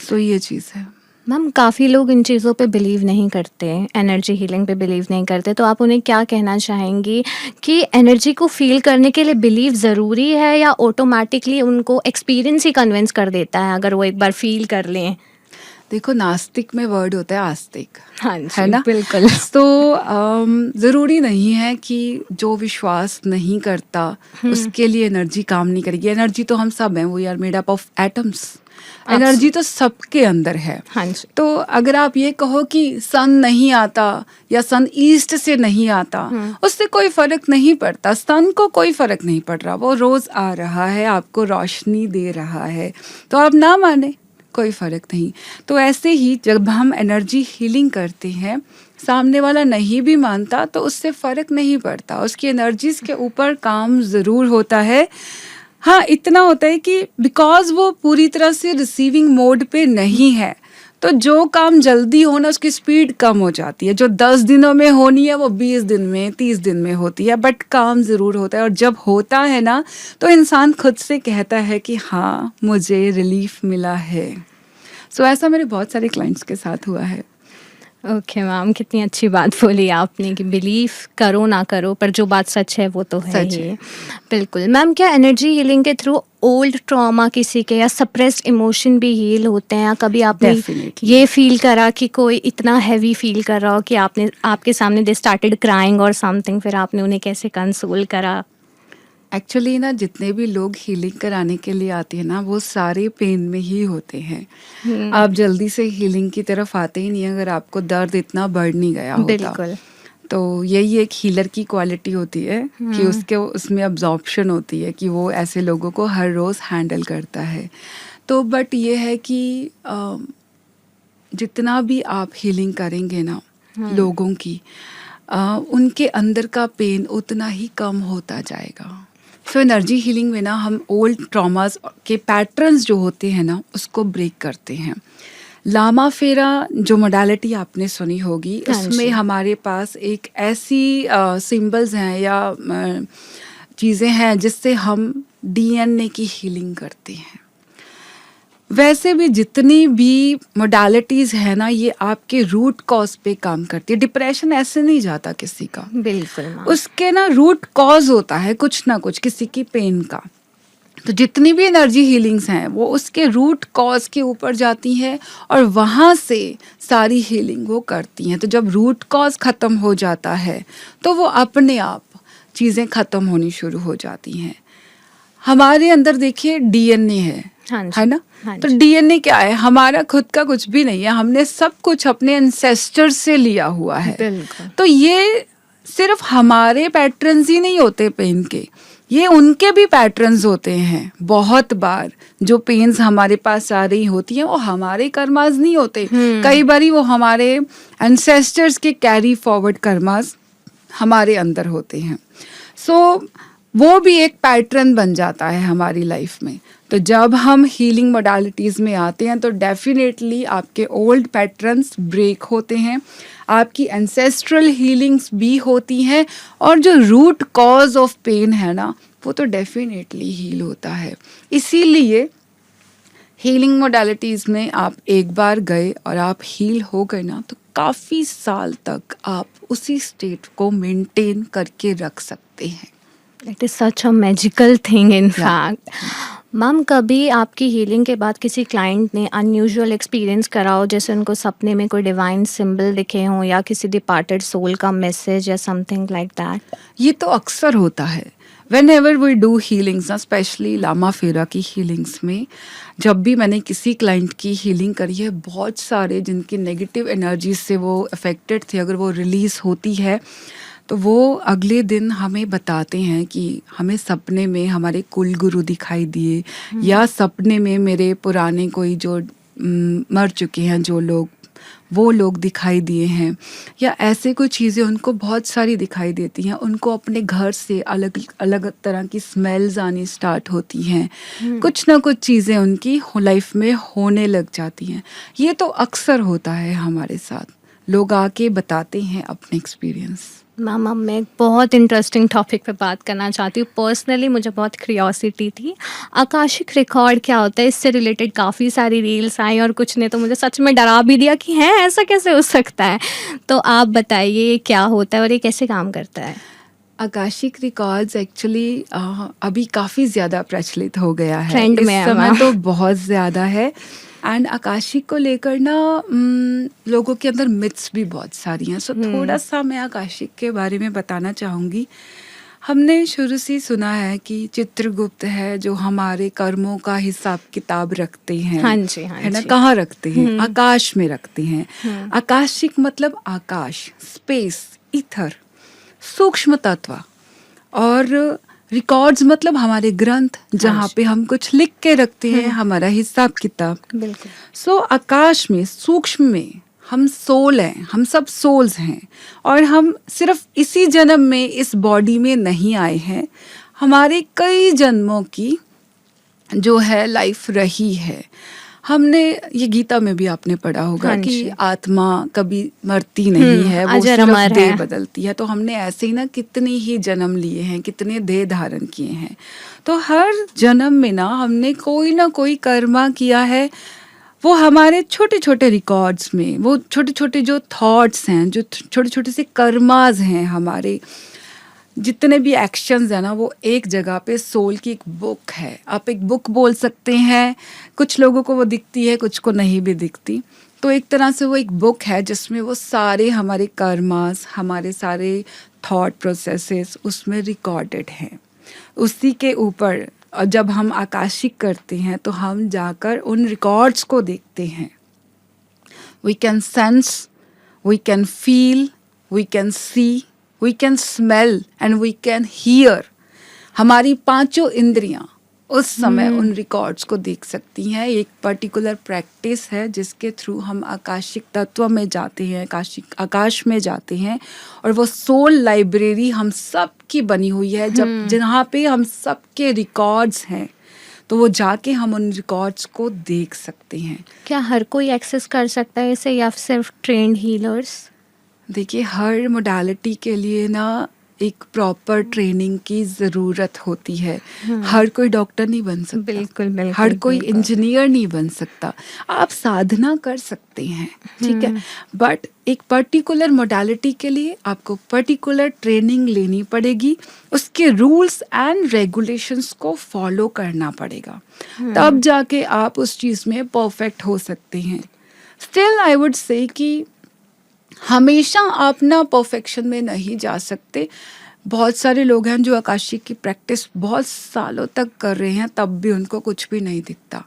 सो ये चीज़ है। मैम, काफ़ी लोग इन चीज़ों पे बिलीव नहीं करते, एनर्जी हीलिंग पे बिलीव नहीं करते, तो आप उन्हें क्या कहना चाहेंगी कि एनर्जी को फील करने के लिए बिलीव ज़रूरी है या ऑटोमेटिकली उनको एक्सपीरियंस ही कन्विंस कर देता है अगर वो एक बार फील कर लें? देखो, नास्तिक में वर्ड होता है आस्तिक, हाँ जी, है ना? बिल्कुल। तो ज़रूरी नहीं है कि जो विश्वास नहीं करता उसके लिए एनर्जी काम नहीं करेगी। एनर्जी तो हम सब हैं, we are made up of atoms. Energy तो सबके अंदर है। हाँ जी। तो अगर आप ये कहो कि सन नहीं आता या सन ईस्ट से नहीं आता, उससे कोई फर्क नहीं पड़ता। सन को कोई फर्क नहीं पड़ रहा, वो रोज आ रहा है, आपको रोशनी दे रहा है, तो आप ना माने, कोई फर्क नहीं। तो ऐसे ही जब हम एनर्जी हीलिंग करते हैं, सामने वाला नहीं भी मानता तो उससे फर्क नहीं पड़ता, उसकी एनर्जीज के ऊपर काम ज़रूर होता है। हाँ, इतना होता है कि बिकॉज वो पूरी तरह से रिसीविंग मोड पे नहीं है, तो जो काम जल्दी होना उसकी स्पीड कम हो जाती है। जो 10 दिनों में होनी है वो 20 दिन में, 30 दिन में होती है, बट काम ज़रूर होता है। और जब होता है ना, तो इंसान खुद से कहता है कि हाँ, मुझे रिलीफ मिला है। सो ऐसा मेरे बहुत सारे क्लाइंट्स के साथ हुआ है। ओके मैम, कितनी अच्छी बात बोली आपने कि बिलीव करो ना करो, पर जो बात सच है वो तो है सच ही। है। बिल्कुल मैम, क्या एनर्जी हीलिंग के थ्रू ओल्ड ट्रॉमा किसी के या सप्रेस्ड इमोशन भी हील होते हैं? या कभी आपने डेफिनेटली। ये फील करा कि कोई इतना हैवी फील कर रहा हो कि आपने आपके सामने दे स्टार्टेड क्राइंग और समथिंग, फिर आपने उन्हें कैसे कंसोल करा? एक्चुअली ना जितने भी लोग हीलिंग कराने के लिए आते हैं ना वो सारे पेन में ही होते हैं। आप जल्दी से हीलिंग की तरफ आते ही नहीं अगर आपको दर्द इतना बढ़ नहीं गया होता। बिल्कुल। तो यही एक हीलर की क्वालिटी होती है कि उसके उसमें अब्जॉर्प्शन होती है कि वो ऐसे लोगों को हर रोज़ हैंडल करता है। तो बट ये है कि जितना भी आप हीलिंग करेंगे ना लोगों की, उनके अंदर का पेन उतना ही कम होता जाएगा। सो एनर्जी हीलिंग में ना हम ओल्ड ट्रॉमास के पैटर्न्स जो होते हैं ना उसको ब्रेक करते हैं। लामा फेरा जो मोडालिटी आपने सुनी होगी, हाँ उसमें जी। हमारे पास एक ऐसी सिंबल्स हैं या चीज़ें हैं जिससे हम डीएनए की हीलिंग करते हैं। वैसे भी जितनी भी मोडालिटीज़ है ना ये आपके रूट कॉज पे काम करती है। डिप्रेशन ऐसे नहीं जाता किसी का, बिल्कुल मैम। उसके ना रूट कॉज होता है कुछ ना कुछ किसी की पेन का। तो जितनी भी एनर्जी हीलिंग्स हैं वो उसके रूट कॉज के ऊपर जाती हैं और वहाँ से सारी हीलिंग वो करती हैं। तो जब रूट कॉज ख़त्म हो जाता है तो वो अपने आप चीज़ें ख़त्म होनी शुरू हो जाती हैं। हमारे अंदर देखिए डीएनए हाँ जी। है ना? हाँ तो जी। डीएनए क्या है? हमारा खुद का कुछ भी नहीं है, हमने सब कुछ अपने एंसेस्टर से लिया हुआ है। बिल्कुल। तो ये सिर्फ हमारे पैटर्न्स ही नहीं होते पेन के, ये उनके भी पैटर्न्स होते हैं। बहुत बार जो पेन्स हमारे पास आ रही होती हैं वो हमारे कर्मास नहीं होते, कई बारी वो हमारे एंसेस्टर्स के कैरी फॉरवर्ड कर्मास हमारे अंदर होते हैं। सो वो भी एक पैटर्न बन जाता है हमारी लाइफ में। तो जब हम हीलिंग मोडालिटीज़ में आते हैं तो डेफिनेटली आपके ओल्ड पैटर्न्स ब्रेक होते हैं, आपकी एंसेस्ट्रल हीलिंग्स भी होती हैं और जो रूट कॉज ऑफ पेन है ना वो तो डेफिनेटली हील होता है। इसीलिए हीलिंग मोडालिटीज़ में आप एक बार गए और आप हील हो गए ना तो काफ़ी साल तक आप उसी स्टेट को मेंटेन करके रख सकते हैं। It is such a magical thing in fact. Ma'am, कभी आपकी हीलिंग के बाद किसी क्लाइंट ने अनयूजुअल एक्सपीरियंस करा हो, जैसे उनको सपने में कोई डिवाइन सिंबल दिखे हों या किसी डिपार्टेड सोल का मैसेज या समथिंग लाइक दैट? ये तो अक्सर होता है whenever we do healings ना, स्पेशली लामा फेरा की हीलिंग्स में। जब भी मैंने किसी क्लाइंट की हीलिंग करी है, बहुत सारे जिनकी नेगेटिव एनर्जीज से वो अफेक्टेड थे, अगर वो रिलीज़ होती है तो वो अगले दिन हमें बताते हैं कि हमें सपने में हमारे कुल गुरु दिखाई दिए या सपने में मेरे पुराने कोई जो मर चुके हैं जो लोग, वो लोग दिखाई दिए हैं, या ऐसे कोई चीज़ें उनको बहुत सारी दिखाई देती हैं। उनको अपने घर से अलग अलग तरह की स्मेल्स आनी स्टार्ट होती हैं, कुछ ना कुछ चीज़ें उनकी लाइफ में होने लग जाती हैं। ये तो अक्सर होता है हमारे साथ, लोग आके बताते हैं अपने एक्सपीरियंस। मैम, अब मैं एक बहुत इंटरेस्टिंग टॉपिक पे बात करना चाहती हूँ। पर्सनली मुझे बहुत क्यूरियोसिटी थी, आकाशिक रिकॉर्ड क्या होता है? इससे रिलेटेड काफ़ी सारी रील्स आई और कुछ ने तो मुझे सच में डरा भी दिया कि हैं ऐसा कैसे हो सकता है। तो आप बताइए ये क्या होता है और ये कैसे काम करता है? आकाशिक रिकॉर्ड्स एक्चुअली अभी काफ़ी ज़्यादा प्रचलित हो गया है, ट्रेंड इस में है समय मैम। तो बहुत ज़्यादा है। एंड आकाशिक को लेकर ना लोगों के अंदर मिथ्स भी बहुत सारी हैं। सो थोड़ा सा मैं आकाशिक के बारे में बताना चाहूँगी। हमने शुरू से सुना है कि चित्रगुप्त है जो हमारे कर्मों का हिसाब किताब रखते हैं, हाँ जी, हाँ है ना? जी। कहाँ रखते हैं? आकाश में रखते हैं। आकाशिक मतलब आकाश, स्पेस, ईथर, सूक्ष्म तत्व। और रिकॉर्ड्स मतलब हमारे ग्रंथ जहाँ पे हम कुछ लिख के रखते हैं, हमारा हिसाब किताब। बिल्कुल। सो आकाश में, सूक्ष्म में हम सोल हैं, हम सब सोल्स हैं और हम सिर्फ इसी जन्म में इस बॉडी में नहीं आए हैं, हमारे कई जन्मों की जो है लाइफ रही है। हमने ये गीता में भी आपने पढ़ा होगा हाँ कि जी। आत्मा कभी मरती नहीं है, वो अजर सिर्फ अमर देह है। बदलती है। तो हमने ऐसे ही ना कितने ही जन्म लिए हैं, कितने देह धारण किए हैं। तो हर जन्म में ना हमने कोई ना कोई कर्मा किया है, वो हमारे छोटे-छोटे रिकॉर्ड्स में, वो छोटे-छोटे जो थॉट्स हैं, जो छोटे-छोटे से कर्मास हैं हमारे, जितने भी एक्शंस हैं ना, वो एक जगह पे सोल की एक बुक है। आप एक बुक बोल सकते हैं, कुछ लोगों को वो दिखती है, कुछ को नहीं भी दिखती। तो एक तरह से वो एक बुक है जिसमें वो सारे हमारे कर्मास, हमारे सारे थॉट प्रोसेसेस उसमें रिकॉर्डेड हैं। उसी के ऊपर जब हम आकाशिक करते हैं तो हम जाकर उन रिकॉर्ड्स को देखते हैं। We can sense, we can feel, we can see, we can smell and we can hear. हमारी पांचों इंद्रियां उस समय उन रिकॉर्ड्स को देख सकती हैं। एक पर्टिकुलर प्रैक्टिस है जिसके थ्रू हम आकाशिक तत्व में जाते हैं, आकाश में जाते हैं, और वो सोल लाइब्रेरी हम सब की बनी हुई है, जब जहाँ पे हम सब के रिकॉर्ड्स हैं। तो वो जाके हम उन रिकॉर्ड्स को देख सकते हैं। क्या हर कोई एक्सेस कर सकता है इसे या सिर्फ ट्रेन्ड हीलर्स? देखिए, हर मोडालिटी के लिए ना एक प्रॉपर ट्रेनिंग की ज़रूरत होती है। हर कोई डॉक्टर नहीं बन सकता, बिल्कुल हर कोई इंजीनियर नहीं बन सकता। आप साधना कर सकते हैं, ठीक है, बट एक पर्टिकुलर मोडालिटी के लिए आपको पर्टिकुलर ट्रेनिंग लेनी पड़ेगी, उसके रूल्स एंड रेगुलेशंस को फॉलो करना पड़ेगा, तब जाके आप उस चीज़ में परफेक्ट हो सकते हैं। स्टिल आई वुड से कि हमेशा आप ना परफेक्शन में नहीं जा सकते। बहुत सारे लोग हैं जो आकाशिक की प्रैक्टिस बहुत सालों तक कर रहे हैं, तब भी उनको कुछ भी नहीं दिखता।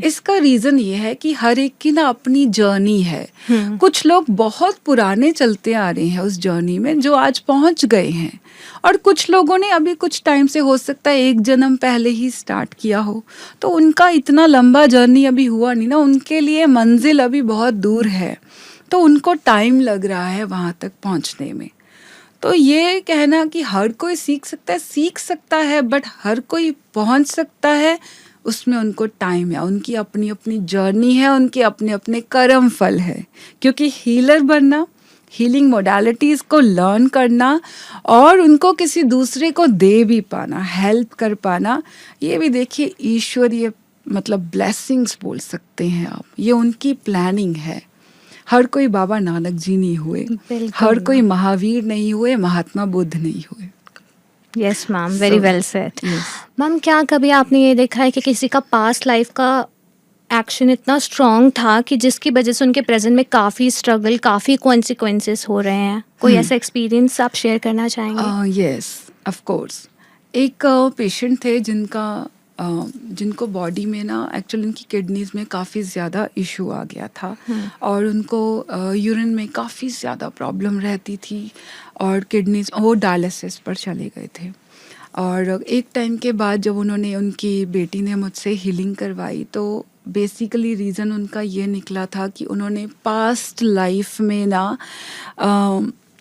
इसका रीज़न ये है कि हर एक की ना अपनी जर्नी है। कुछ लोग बहुत पुराने चलते आ रहे हैं उस जर्नी में, जो आज पहुंच गए हैं, और कुछ लोगों ने अभी कुछ टाइम से, हो सकता है एक जन्म पहले ही स्टार्ट किया हो, तो उनका इतना लंबा जर्नी अभी हुआ नहीं ना, उनके लिए मंजिल अभी बहुत दूर है, तो उनको टाइम लग रहा है वहाँ तक पहुँचने में। तो ये कहना कि हर कोई सीख सकता है, बट हर कोई पहुँच सकता है, उसमें उनको टाइम है, उनकी अपनी अपनी जर्नी है, उनके अपने अपने कर्म फल है। क्योंकि हीलर बनना, हीलिंग मोडालिटीज़ को लर्न करना और उनको किसी दूसरे को दे भी पाना, हेल्प कर पाना, ये भी देखिए ईश्वरीय मतलब ब्लेसिंग्स बोल सकते हैं आप। ये उनकी प्लानिंग है। हर कोई बाबा नानक जी नहीं हुए, हर कोई महावीर नहीं हुए, महात्मा बुद्ध नहीं हुए। Yes ma'am, very well said. Ma'am, क्या कभी आपने ये देखा है कि किसी का पास्ट लाइफ का एक्शन इतना स्ट्रॉन्ग था कि जिसकी वजह से उनके प्रेजेंट में काफ़ी स्ट्रगल, काफ़ी कॉन्सिक्वेंसेस हो रहे हैं? कोई ऐसा एक्सपीरियंस आप शेयर करना चाहेंगे? Yes, of course. एक पेशेंट थे जिनको बॉडी में ना एक्चुअली उनकी किडनीज में काफ़ी ज़्यादा इशू आ गया था, और उनको यूरिन में काफ़ी ज़्यादा प्रॉब्लम रहती थी, और किडनीज वो डायलिसिस पर चले गए थे। और एक टाइम के बाद जब उन्होंने, उनकी बेटी ने मुझसे हीलिंग करवाई, तो बेसिकली रीज़न उनका ये निकला था कि उन्होंने पास्ट लाइफ में ना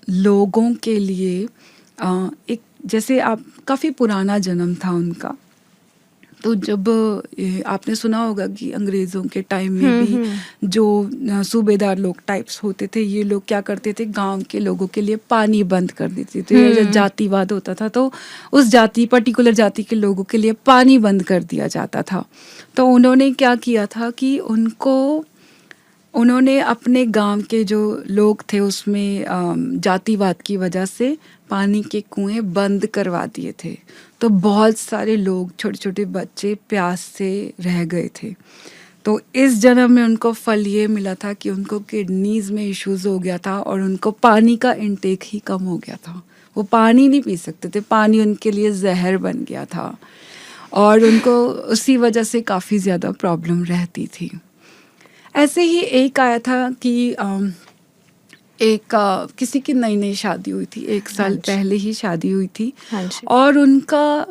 लोगों के लिए एक, जैसे आप, काफ़ी पुराना जन्म था उनका। तो जब आपने सुना होगा कि अंग्रेज़ों के टाइम में भी जो सूबेदार लोग टाइप्स होते थे, ये लोग क्या करते थे, गांव के लोगों के लिए पानी बंद कर देते थे। जब जातिवाद होता था तो उस जाति, पर्टिकुलर जाति के लोगों के लिए पानी बंद कर दिया जाता था। तो उन्होंने क्या किया था कि उन्होंने अपने गांव के जो लोग थे उसमें जातिवाद की वजह से पानी के कुएं बंद करवा दिए थे। तो बहुत सारे लोग, छोटे छोटे बच्चे प्यास से रह गए थे। तो इस जन्म में उनको फल ये मिला था कि उनको किडनीज में इश्यूज हो गया था, और उनको पानी का इंटेक ही कम हो गया था। वो पानी नहीं पी सकते थे, पानी उनके लिए जहर बन गया था, और उनको उसी वजह से काफ़ी ज़्यादा प्रॉब्लम रहती थी। ऐसे ही एक आया था कि किसी की नई नई शादी हुई थी, 1 साल पहले ही शादी हुई थी, और उनका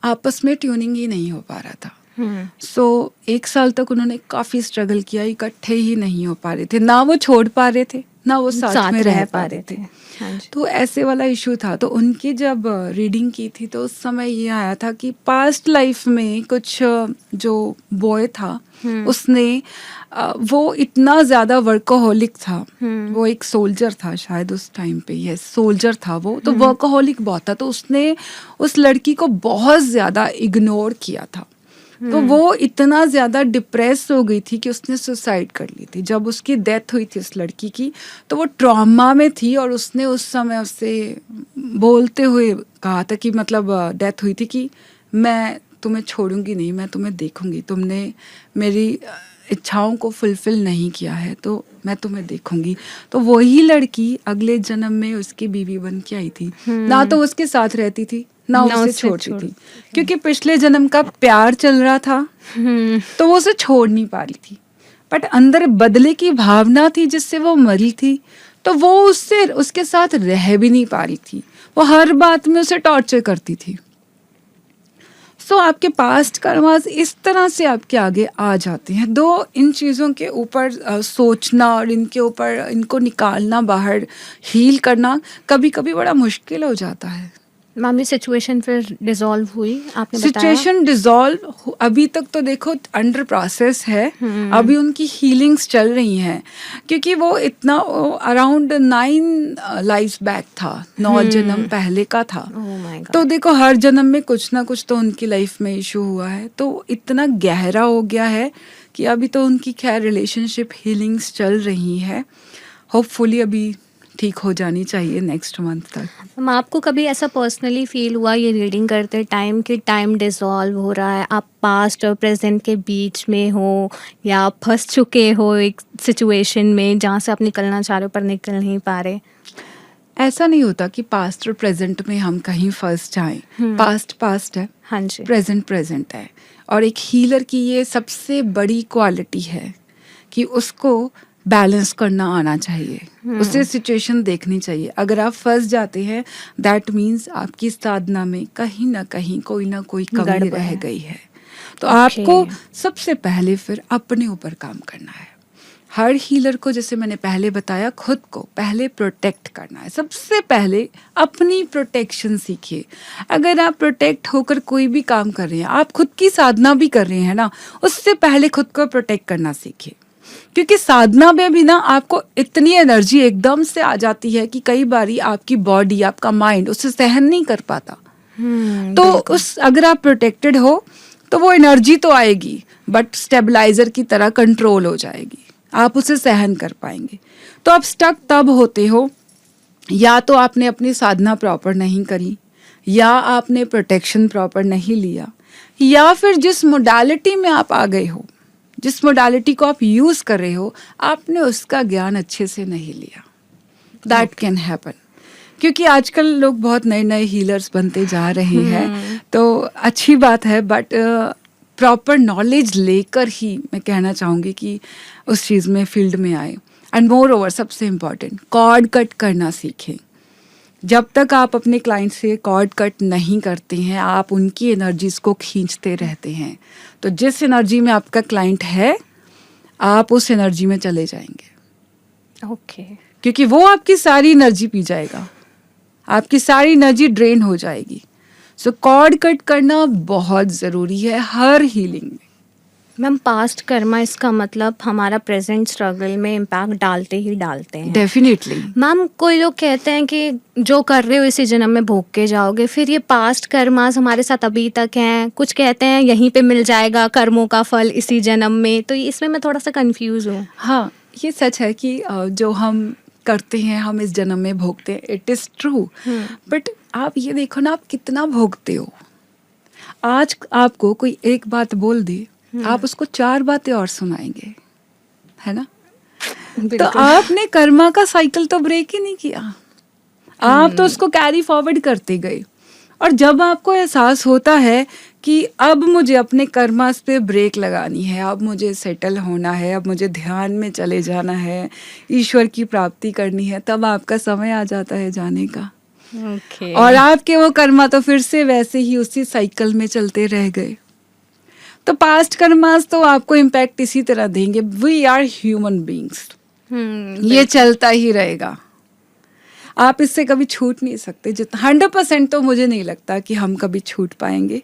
आपस में ट्यूनिंग ही नहीं हो पा रहा था। सो 1 साल तक उन्होंने काफ़ी स्ट्रगल किया, इकट्ठे ही नहीं हो पा रहे थे, ना वो छोड़ पा रहे थे, ना वो साथ में रह पा रहे थे। तो ऐसे वाला इशू था। तो उनकी जब रीडिंग की थी तो उस समय ये आया था कि पास्ट लाइफ में कुछ जो बॉय था उसने वो इतना ज़्यादा वर्कोहॉलिक था, वो एक सोल्जर था शायद उस टाइम पे, यस सोल्जर था वो, तो वर्कोहॉलिक बहुत था। तो उसने उस लड़की को बहुत ज़्यादा इग्नोर किया था। तो वो इतना ज़्यादा डिप्रेस हो गई थी कि उसने सुसाइड कर ली थी। जब उसकी डेथ हुई थी उस लड़की की, तो वो ट्रॉमा में थी और उसने उस समय उससे बोलते हुए कहा था कि मतलब डेथ हुई थी कि मैं तुम्हें छोड़ूंगी नहीं, मैं तुम्हें देखूंगी, तुमने मेरी इच्छाओं को फुलफिल नहीं किया है तो मैं तुम्हें देखूंगी। तो वही लड़की अगले जन्म में उसकी बीवी बन के आई थी। ना तो उसके साथ रहती थी ना ना उसे उससे छोड़ती छोड़ थी, क्योंकि पिछले जन्म का प्यार चल रहा था तो वो उसे छोड़ नहीं पा रही थी। बट अंदर बदले की भावना थी जिससे वो मरी थी, तो वो उससे उसके साथ रह भी नहीं पा रही थी। वो हर बात में उसे टॉर्चर करती थी। सो आपके पास्ट कर्मास इस तरह से आपके आगे आ जाते हैं। दो इन चीज़ों के ऊपर सोचना और इनके ऊपर इनको निकालना बाहर, हील करना कभी कभी बड़ा मुश्किल हो जाता है। मैम ये सिचुएशन फिर डिसॉल्व हुई आपने बताया? सिचुएशन डिसॉल्व अभी तक तो देखो अंडर प्रोसेस है। अभी उनकी हीलिंग्स चल रही हैं, क्योंकि वो इतना अराउंड 9 लाइफ्स बैक था, 9 जन्म पहले का था। Oh my God. तो देखो हर जन्म में कुछ ना कुछ तो उनकी लाइफ में इशू हुआ है, तो इतना गहरा हो गया है कि अभी तो उनकी खैर रिलेशनशिप हीलिंग्स चल रही है। होपफुली अभी ठीक हो जानी चाहिए नेक्स्ट मंथ तक। मैम आपको कभी ऐसा पर्सनली फील हुआ ये रीडिंग करते टाइम कि टाइम डिसॉल्व हो रहा है, आप पास्ट और प्रेजेंट के बीच में हो या आप फंस चुके हो एक सिचुएशन में जहाँ से आप निकलना चाह रहे हो पर निकल नहीं पा रहे? ऐसा नहीं होता कि पास्ट और प्रेजेंट में हम कहीं फंस जाएं। पास्ट पास्ट है, हाँ जी। प्रेजेंट प्रेजेंट है। और एक हीलर की ये सबसे बड़ी क्वालिटी है कि उसको बैलेंस करना आना चाहिए, उसे सिचुएशन देखनी चाहिए। अगर आप फंस जाते हैं दैट मीन्स आपकी साधना में कहीं ना कहीं कोई ना कोई कमी गड़बड़ रह है। गई है। तो Okay. आपको सबसे पहले फिर अपने ऊपर काम करना है। हर हीलर को, जैसे मैंने पहले बताया, खुद को पहले प्रोटेक्ट करना है। सबसे पहले अपनी प्रोटेक्शन सीखिए। अगर आप प्रोटेक्ट होकर कोई भी काम कर रहे हैं, आप खुद की साधना भी कर रहे हैं ना, उससे पहले खुद को प्रोटेक्ट करना सीखिए। क्योंकि साधना में भी ना आपको इतनी एनर्जी एकदम से आ जाती है कि कई बारी आपकी बॉडी, आपका माइंड उसे सहन नहीं कर पाता। तो उस अगर आप प्रोटेक्टेड हो तो वो एनर्जी तो आएगी बट स्टेबलाइजर की तरह कंट्रोल हो जाएगी, आप उसे सहन कर पाएंगे। तो आप स्टक तब होते हो या तो आपने अपनी साधना प्रॉपर नहीं करी, या आपने प्रोटेक्शन प्रॉपर नहीं लिया, या फिर जिस मोडालिटी में आप आ गए हो, जिस मोडालिटी को आप यूज कर रहे हो, आपने उसका ज्ञान अच्छे से नहीं लिया। That can happen. क्योंकि आजकल लोग बहुत नए नए हीलर्स बनते जा रहे हैं, तो अच्छी बात है, बट प्रॉपर नॉलेज लेकर ही मैं कहना चाहूँगी कि उस चीज़ में फील्ड में आए। एंड मोर ओवर सबसे इम्पॉर्टेंट, कॉर्ड कट करना सीखें। जब तक आप अपने क्लाइंट से कॉर्ड कट नहीं करते हैं, आप उनकी एनर्जीज को खींचते रहते हैं, तो जिस एनर्जी में आपका क्लाइंट है आप उस एनर्जी में चले जाएंगे। ओके। क्योंकि वो आपकी सारी एनर्जी पी जाएगा, आपकी सारी एनर्जी ड्रेन हो जाएगी। सो कॉर्ड कट करना बहुत ज़रूरी है हर हीलिंग में। मैम पास्ट कर्मा इसका मतलब हमारा प्रेजेंट स्ट्रगल में इम्पैक्ट डालते ही डालते हैं। डेफिनेटली। मैम कोई लोग कहते हैं कि जो कर रहे हो इसी जन्म में भोग के जाओगे, फिर ये पास्ट कर्मास हमारे साथ अभी तक हैं, कुछ कहते हैं यहीं पे मिल जाएगा कर्मों का फल इसी जन्म में, तो इसमें मैं थोड़ा सा कंफ्यूज हूँ। हाँ, ये सच है कि जो हम करते हैं हम इस जन्म में भोगते हैं, इट इज़ ट्रू। बट आप ये देखो ना, आप कितना भोगते हो। आज आपको कोई एक बात बोल दे, आप उसको 4 बातें और सुनाएंगे, है ना। तो आपने कर्मा का साइकिल तो ब्रेक ही नहीं किया, आप तो उसको कैरी फॉरवर्ड करते गए। और जब आपको एहसास होता है कि अब मुझे अपने कर्मास पे ब्रेक लगानी है, अब मुझे सेटल होना है, अब मुझे ध्यान में चले जाना है, ईश्वर की प्राप्ति करनी है, तब आपका समय आ जाता है जाने का। ओके। और आपके वो कर्मा तो फिर से वैसे ही उसी साइकिल में चलते रह गए। तो पास्ट कर्मास तो आपको इम्पैक्ट इसी तरह देंगे। वी आर ह्यूमन बीइंग्स, ये चलता ही रहेगा, आप इससे कभी छूट नहीं सकते। जितना 100% तो मुझे नहीं लगता कि हम कभी छूट पाएंगे,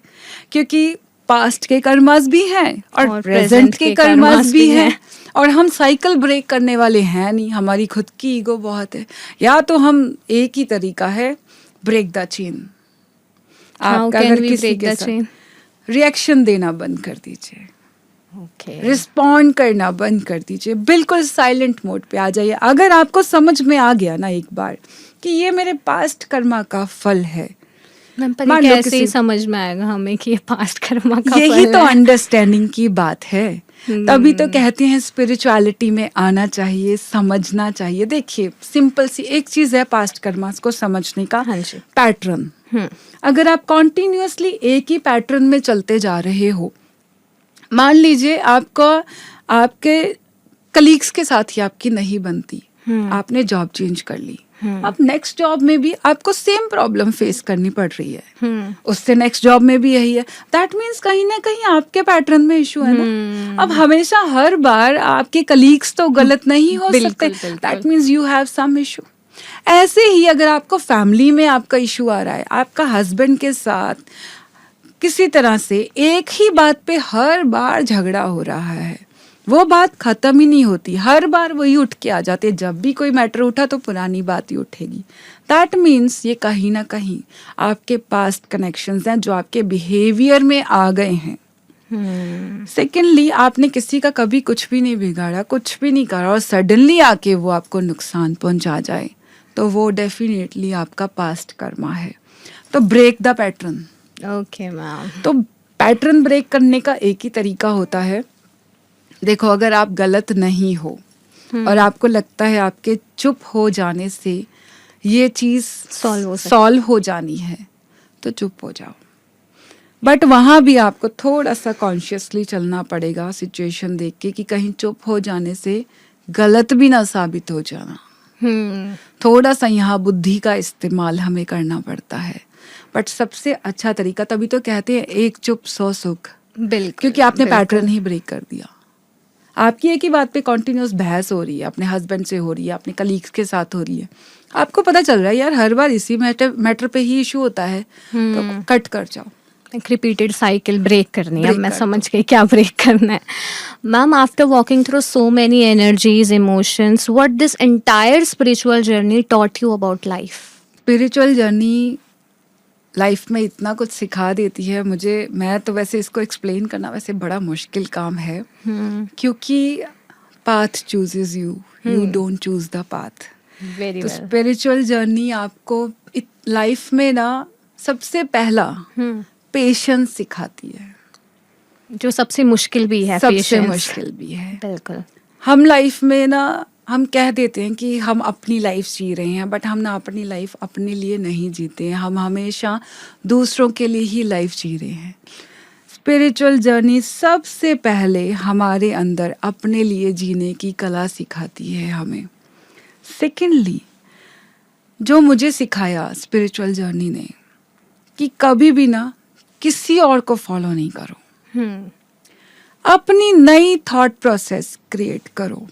क्योंकि पास्ट के कर्मास भी हैं और प्रेजेंट के कर्मास भी हैं। और हम साइकिल ब्रेक करने वाले हैं नहीं, हमारी खुद की ईगो बहुत है। या तो हम, एक ही तरीका है, ब्रेक द चेन। How आपका can अगर we किसी break के the साथ chain? रिएक्शन देना बंद कर दीजिए, ओके। रिस्पॉन्ड करना बंद कर दीजिए, बिल्कुल साइलेंट मोड पे आ जाइए। अगर आपको समझ में आ गया ना एक बार कि ये मेरे पास्ट कर्मा का फल है, मैम पर मान ये लो कैसे ही किसी- समझ में आएगा हमें कि ये पास्ट कर्मा का यही फल तो है? अंडरस्टैंडिंग की बात है। तभी तो कहते हैं स्पिरिचुअलिटी में आना चाहिए, समझना चाहिए। देखिए सिंपल सी एक चीज है पास्ट कर्मास को समझने का, हाँ जी। पैटर्न। हम्म। अगर आप कॉन्टिन्यूअसली एक ही पैटर्न में चलते जा रहे हो, मान लीजिए आपका आपके कलीग्स के साथ ही आपकी नहीं बनती, आपने जॉब चेंज कर ली, अब नेक्स्ट जॉब में भी आपको सेम प्रॉब्लम फेस करनी पड़ रही है, उससे नेक्स्ट जॉब में भी यही है, दैट मीन्स कहीं ना कहीं आपके पैटर्न में इशू है ना। अब हमेशा हर बार आपके कलीग्स तो गलत नहीं हो सकते, that means you have some issue. ऐसे ही अगर आपको फैमिली में आपका इशू आ रहा है, आपका हस्बैंड के साथ किसी तरह से एक ही बात पे हर बार झगड़ा हो रहा है, वो बात खत्म ही नहीं होती, हर बार वही उठ के आ जाते, जब भी कोई मैटर उठा तो पुरानी बात ही उठेगी, दैट मीन्स ये कहीं ना कहीं आपके पास्ट कनेक्शंस हैं जो आपके बिहेवियर में आ गए हैं। सेकेंडली, आपने किसी का कभी कुछ भी नहीं बिगाड़ा, कुछ भी नहीं करा, और सडनली आके वो आपको नुकसान पहुंचा जाए तो वो डेफिनेटली आपका पास्ट कर्मा है। तो break the pattern. Okay ma'am. तो पैटर्न ब्रेक करने का एक ही तरीका होता है। देखो अगर आप गलत नहीं हो और आपको लगता है आपके चुप हो जाने से ये चीज सॉल्व हो जानी है तो चुप हो जाओ, बट वहां भी आपको थोड़ा सा कॉन्शियसली चलना पड़ेगा सिचुएशन देख के कि कहीं चुप हो जाने से गलत भी ना साबित हो जाना। थोड़ा सा यहाँ बुद्धि का इस्तेमाल हमें करना पड़ता है, बट सबसे अच्छा तरीका, तभी तो कहते हैं एक चुप 100 सुख, बिल्कुल, क्योंकि आपने पैटर्न ही ब्रेक कर दिया। आपकी एक ही बात पे कॉन्टिन्यूस बहस हो रही है, अपने हस्बैंड से हो रही है, अपने कलीग्स के साथ हो रही है, आपको पता चल रहा है यार हर बार इसी मैटर पे ही इशू होता है, तो कट कर जाओ। एक रिपीटेड साइकिल ब्रेक करनी है। Break मैं कर समझ गई क्या ब्रेक करना है। Ma'am, after walking through so many energies, emotions, what this entire spiritual journey taught you about life? Spiritual journey life में इतना कुछ सिखा देती है मुझे। मैं तो वैसे इसको एक्सप्लेन करना वैसे बड़ा मुश्किल काम है, क्योंकि path chooses you, you don't choose the path. Very तो स्पिरिचुअल जर्नी आपको लाइफ में ना सबसे पहला पेशेंस सिखाती है, जो सबसे मुश्किल भी है। सबसे patience। मुश्किल भी है। बिल्कुल। हम लाइफ में ना हम कह देते हैं कि हम अपनी लाइफ जी रहे हैं, बट हम ना अपनी लाइफ अपने लिए नहीं जीते हैं, हम हमेशा दूसरों के लिए ही लाइफ जी रहे हैं। स्पिरिचुअल जर्नी सबसे पहले हमारे अंदर अपने लिए जीने की कला सिखाती है हमें। सेकेंडली, जो मुझे सिखाया स्पिरिचुअल जर्नी ने कि कभी भी ना किसी और को फॉलो नहीं करो, अपनी नई थॉट प्रोसेस क्रिएट करो,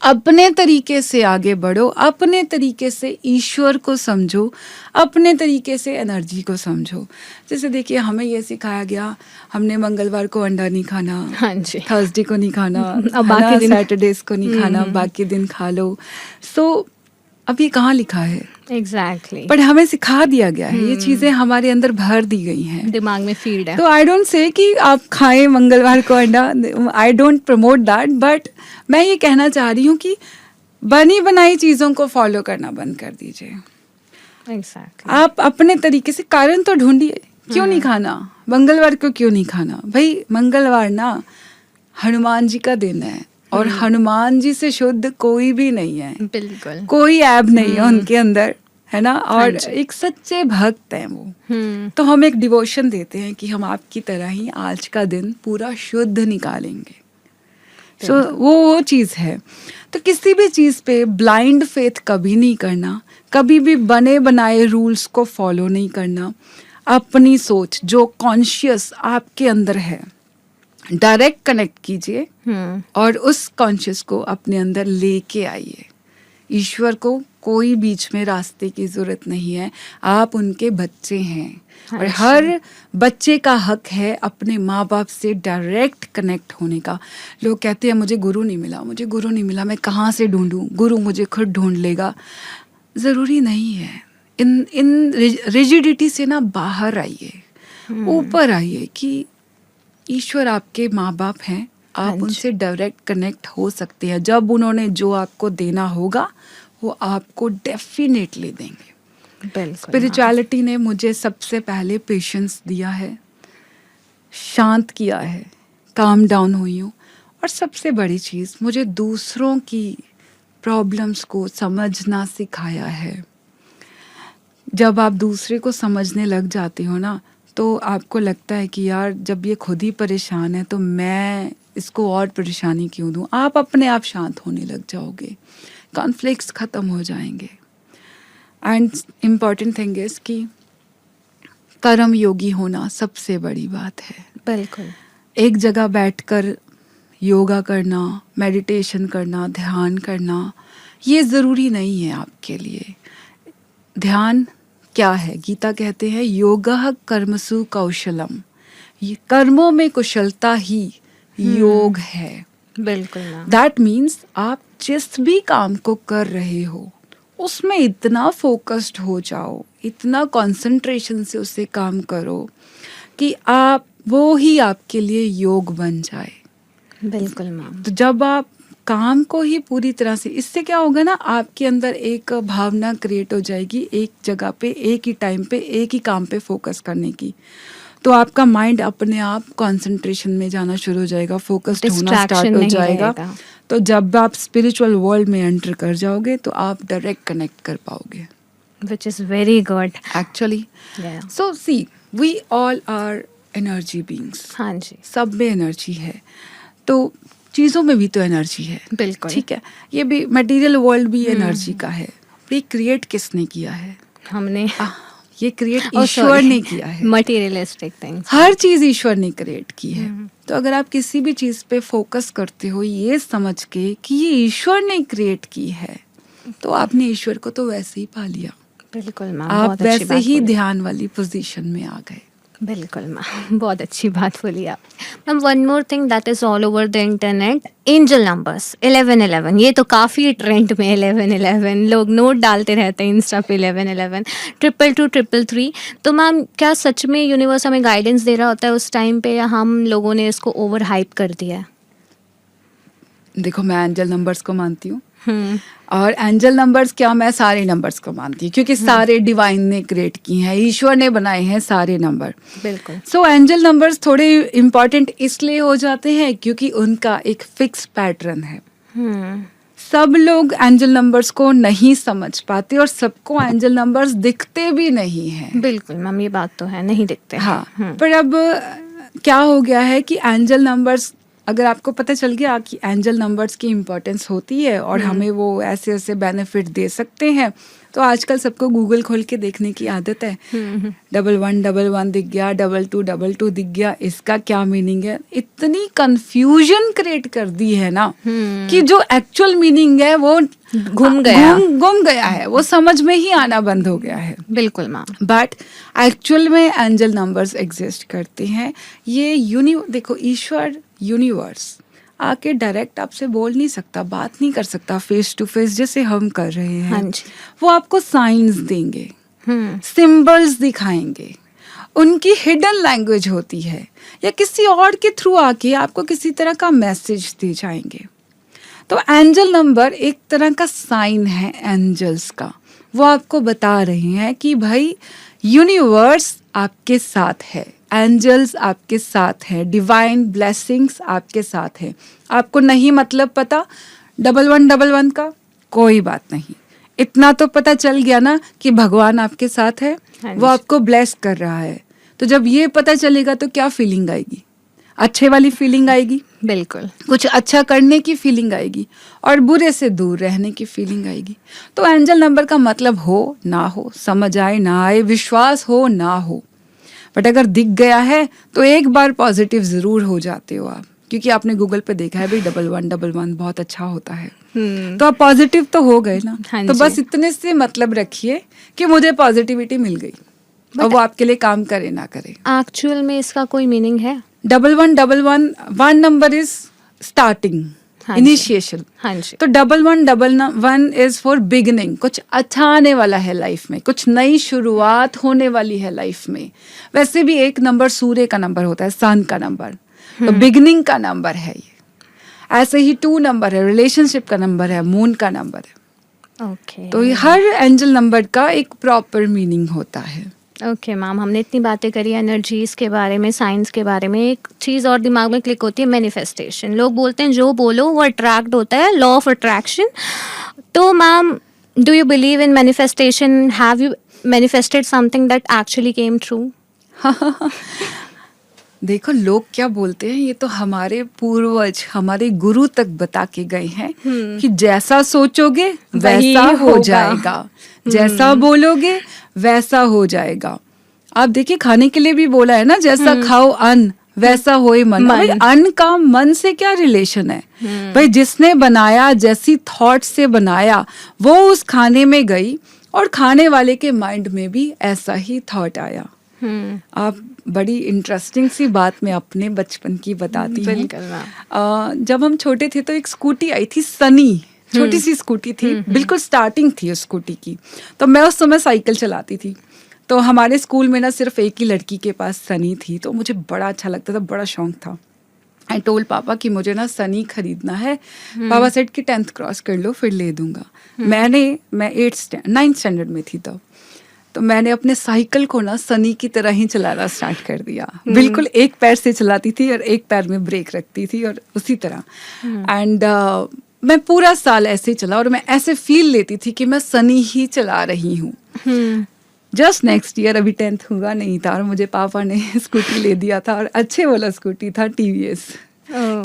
अपने तरीके से आगे बढ़ो, अपने तरीके से ईश्वर को समझो, अपने तरीके से एनर्जी को समझो। जैसे देखिए हमें ये सिखाया गया, हमने मंगलवार को अंडा नहीं खाना, हाँ जी। थर्सडे को नहीं खाना, अब बाकी दिन सैटरडेज को नहीं खाना, बाकी दिन खा लो। सो अब ये कहाँ लिखा है? एग्जैक्टली। पर हमें सिखा दिया गया है, ये चीजें हमारे अंदर भर दी गई हैं, दिमाग में फीड है। तो आई डोंट से कि आप खाएं मंगलवार को अंडा, I don't promote that, but मैं ये कहना चाह रही हूँ कि बनी बनाई चीजों को फॉलो करना बंद कर दीजिए। एग्जैक्टली। आप अपने तरीके से कारण तो ढूंढिए, क्यों नहीं खाना मंगलवार को, क्यों नहीं खाना? भाई मंगलवार ना हनुमान जी का दिन है, और हनुमान जी से शुद्ध कोई भी नहीं है, बिल्कुल। कोई ऐब नहीं है उनके अंदर, है ना, और एक सच्चे भक्त हैं वो। तो हम एक डिवोशन देते हैं कि हम आपकी तरह ही आज का दिन पूरा शुद्ध निकालेंगे। सो वो चीज़ है। तो किसी भी चीज़ पे ब्लाइंड फेथ कभी नहीं करना, कभी भी बने बनाए रूल्स को फॉलो नहीं करना। अपनी सोच जो कॉन्शियस आपके अंदर है डायरेक्ट कनेक्ट कीजिए और उस कॉन्शियस को अपने अंदर लेके आइए। ईश्वर को कोई बीच में रास्ते की जरूरत नहीं है, आप उनके बच्चे हैं। और हर बच्चे का हक है अपने माँ बाप से डायरेक्ट कनेक्ट होने का। लोग कहते हैं मुझे गुरु नहीं मिला, मुझे गुरु नहीं मिला, मैं कहाँ से ढूंढूं? गुरु मुझे खुद ढूंढ लेगा। ज़रूरी नहीं है। इन रिजिडिटी से ना बाहर आइए, ऊपर आइए कि ईश्वर आपके माँ बाप हैं, हाँ आप जी। उनसे डायरेक्ट कनेक्ट हो सकते हैं। जब उन्होंने जो आपको देना होगा वो आपको डेफिनेटली देंगे। बिल्कुल मैम। स्पिरिचुअलिटी ने मुझे सबसे पहले पेशेंस दिया है, शांत किया है, काम डाउन हुई हूँ, और सबसे बड़ी चीज़ मुझे दूसरों की प्रॉब्लम्स को समझना सिखाया है। जब आप दूसरे को समझने लग जाते हो ना, तो आपको लगता है कि यार जब ये खुद ही परेशान है तो मैं इसको और परेशानी क्यों दूं। आप अपने आप शांत होने लग जाओगे, कॉन्फ्लिक्ट्स ख़त्म हो जाएंगे। एंड इम्पॉर्टेंट थिंग इज़ कि कर्म योगी होना सबसे बड़ी बात है। बिल्कुल। एक जगह बैठकर योगा करना, मेडिटेशन करना, ध्यान करना, ये ज़रूरी नहीं है आपके लिए। ध्यान क्या है? गीता कहते हैं योगः कर्मसु कौशलम, ये कर्मों में कुशलता ही योग है। बिल्कुल मैम। दैट मीन्स आप जिस भी काम को कर रहे हो उसमें इतना फोकस्ड हो जाओ, इतना कंसंट्रेशन से उससे काम करो कि आप वो ही आपके लिए योग बन जाए। बिल्कुल मैम। तो जब आप काम को ही पूरी तरह से, इससे क्या होगा ना, आपके अंदर एक भावना क्रिएट हो जाएगी एक जगह पे, एक ही टाइम पे, एक ही काम पे फोकस करने की। तो आपका माइंड अपने आप कंसंट्रेशन में जाना शुरू हो जाएगा, फोकस्ड होना डिस्ट्रैक्शन स्टार्ट हो नहीं जाएगा। रहेगा। तो जब आप स्पिरिचुअल वर्ल्ड में एंटर कर जाओगे तो आप डायरेक्ट कनेक्ट कर पाओगे which is very good. Actually. So see, we all are energy beings. हाँ जी। सब में एनर्जी है, तो चीज़ों में भी तो एनर्जी है। बिल्कुल। ठीक है, ये भी मटेरियल वर्ल्ड भी एनर्जी का है। ये क्रिएट किसने किया है? हमने ये क्रिएट ईश्वर ने किया है। Materialistic things. हर चीज़ ईश्वर ने क्रिएट की है। तो अगर आप किसी भी चीज़ पे फोकस करते हो ये समझ के कि ये ईश्वर ने क्रिएट की है, तो आपने ईश्वर को तो वैसे ही पा लिया। बिल्कुल मैम, आप बहुत अच्छी वैसे बात ही बोली। ध्यान वाली पोजीशन में आ गए। बिल्कुल मैम, बहुत अच्छी बात बोली आप। Ma'am one more thing that is all over the internet, angel numbers 1111, ये तो काफ़ी ट्रेंड में 1111, लोग नोट डालते रहते हैं इंस्टा पे 1111, 222 तो मैम क्या सच में यूनिवर्स हमें गाइडेंस दे रहा होता है उस टाइम पे, या हम लोगों ने इसको ओवर हाइप कर दिया है? देखो, मैं एंजल नंबर्स को मानती हूँ, और एंजल नंबर्स क्या, मैं सारे नंबर्स को मानती हूँ क्योंकि सारे डिवाइन ने क्रिएट किए हैं, ईश्वर ने बनाए हैं सारे नंबर। बिल्कुल। सो एंजल नंबर्स थोड़े इम्पॉर्टेंट इसलिए हो जाते हैं क्योंकि उनका एक फिक्स पैटर्न है। सब लोग एंजल नंबर्स को नहीं समझ पाते और सबको एंजल नंबर्स दिखते भी नहीं हैं। बिल्कुल मैम, ये बात तो है, नहीं दिखते। हाँ, पर अब क्या हो गया है कि एंजल नंबर्स, अगर आपको पता चल गया कि एंजल नंबर्स की इम्पोर्टेंस होती है और हमें वो ऐसे ऐसे बेनिफिट दे सकते हैं, तो आजकल सबको गूगल खोल के देखने की आदत है। 1111 दिख गया, 2222 दिख गया, इसका क्या मीनिंग है? इतनी कंफ्यूजन क्रिएट कर दी है ना कि जो एक्चुअल मीनिंग है वो गुम गया है, वो समझ में ही आना बंद हो गया है। बिल्कुल मैम। बट एक्चुअल में एंजल नंबर्स एग्जिस्ट करते हैं। ये देखो, ईश्वर यूनिवर्स आके डायरेक्ट आपसे बोल नहीं सकता, बात नहीं कर सकता फेस टू फेस जैसे हम कर रहे हैं। हाँ जी। वो आपको साइंस देंगे, सिंबल्स दिखाएंगे, उनकी हिडन लैंग्वेज होती है, या किसी और के थ्रू आके आपको किसी तरह का मैसेज दे जाएंगे। तो एंजल नंबर एक तरह का साइन है एंजल्स का। वो आपको बता रहे हैं कि भाई यूनिवर्स आपके साथ है, एंजल्स आपके साथ है, डिवाइन ब्लेसिंग्स आपके साथ है। आपको नहीं मतलब पता 1111 का, कोई बात नहीं, इतना तो पता चल गया ना कि भगवान आपके साथ है, वो आपको ब्लेस कर रहा है। तो जब ये पता चलेगा तो क्या फीलिंग आएगी? अच्छे वाली फीलिंग आएगी, बिल्कुल। कुछ अच्छा करने की फीलिंग आएगी और बुरे से दूर रहने की फीलिंग आएगी। तो एंजल नंबर का मतलब हो ना हो, समझ आए ना आए, विश्वास हो ना हो, बट अगर दिख गया है तो एक बार पॉजिटिव जरूर हो जाते हो आप, क्योंकि आपने गूगल पे देखा है भाई 1111 बहुत अच्छा होता है, तो आप पॉजिटिव तो हो गए ना। हाँ तो जी। बस इतने से मतलब रखिए कि मुझे पॉजिटिविटी मिल गई, और वो आपके लिए काम करे ना करे। एक्चुअल में इसका कोई मीनिंग है? 1111 वन नंबर इज स्टार्टिंग, हाँ जी। इनिशिएशन। हाँ जी। तो 1111 इज फॉर बिगिनिंग, कुछ अच्छा आने वाला है लाइफ में, कुछ नई शुरुआत होने वाली है लाइफ में। वैसे भी एक नंबर सूर्य का नंबर होता है, सन का नंबर, तो बिगिनिंग का नंबर है ये। ऐसे ही 2 नंबर है, रिलेशनशिप का नंबर है, मून का नंबर है। ओके। तो ये हर एंजल नंबर का एक प्रॉपर मीनिंग होता है। ओके मैम, हमने इतनी बातें करी एनर्जीज के बारे में, साइंस के बारे में। एक चीज़ और दिमाग में क्लिक होती है, मैनिफेस्टेशन। लोग बोलते हैं जो बोलो वो अट्रैक्ट होता है, लॉ ऑफ अट्रैक्शन। तो ma'am, do you believe in manifestation? Have you manifested something that actually came true? देखो लोग क्या बोलते हैं, ये तो हमारे पूर्वज, हमारे गुरु तक बता के गए हैं कि जैसा सोचोगे वही वैसा हो होगा। जाएगा, जैसा बोलोगे वैसा हो जाएगा। आप देखिए खाने के लिए भी बोला है ना, जैसा खाओ अन्न वैसा होए मन। भाई अन्न का मन से क्या रिलेशन है? भाई जिसने बनाया, जैसी थॉट से बनाया, वो उस खाने में गई और खाने वाले के माइंड में भी ऐसा ही थॉट आया। आप बड़ी इंटरेस्टिंग सी बात मैं अपने बचपन की बताती हूँ। बिल्कुल मैम। जब हम छोटे थे तो एक स्कूटी आई थी, सनी, छोटी सी स्कूटी थी, बिल्कुल स्टार्टिंग थी उस स्कूटी की। तो मैं उस समय साइकिल चलाती थी। तो हमारे स्कूल में ना सिर्फ एक ही लड़की के पास सनी थी, तो मुझे बड़ा अच्छा लगता था, बड़ा शौक था। आई टोल्ड पापा कि मुझे ना सनी खरीदना है। पापा सेड कि 10th क्रॉस कर लो फिर ले दूंगा। मैं 9th स्टैंडर्ड में थी तब। तो मैंने अपने साइकिल को ना सनी की तरह ही चलाना स्टार्ट कर दिया। बिल्कुल एक पैर से चलाती थी और एक पैर में ब्रेक रखती थी और उसी तरह। एंड मैं पूरा साल ऐसे ही चला और मैं ऐसे फील लेती थी कि मैं सनी ही चला रही हूँ। जस्ट नेक्स्ट ईयर, अभी 10th हुआ नहीं था और मुझे पापा ने स्कूटी ले दिया था, और अच्छे वाला स्कूटी था, TVS।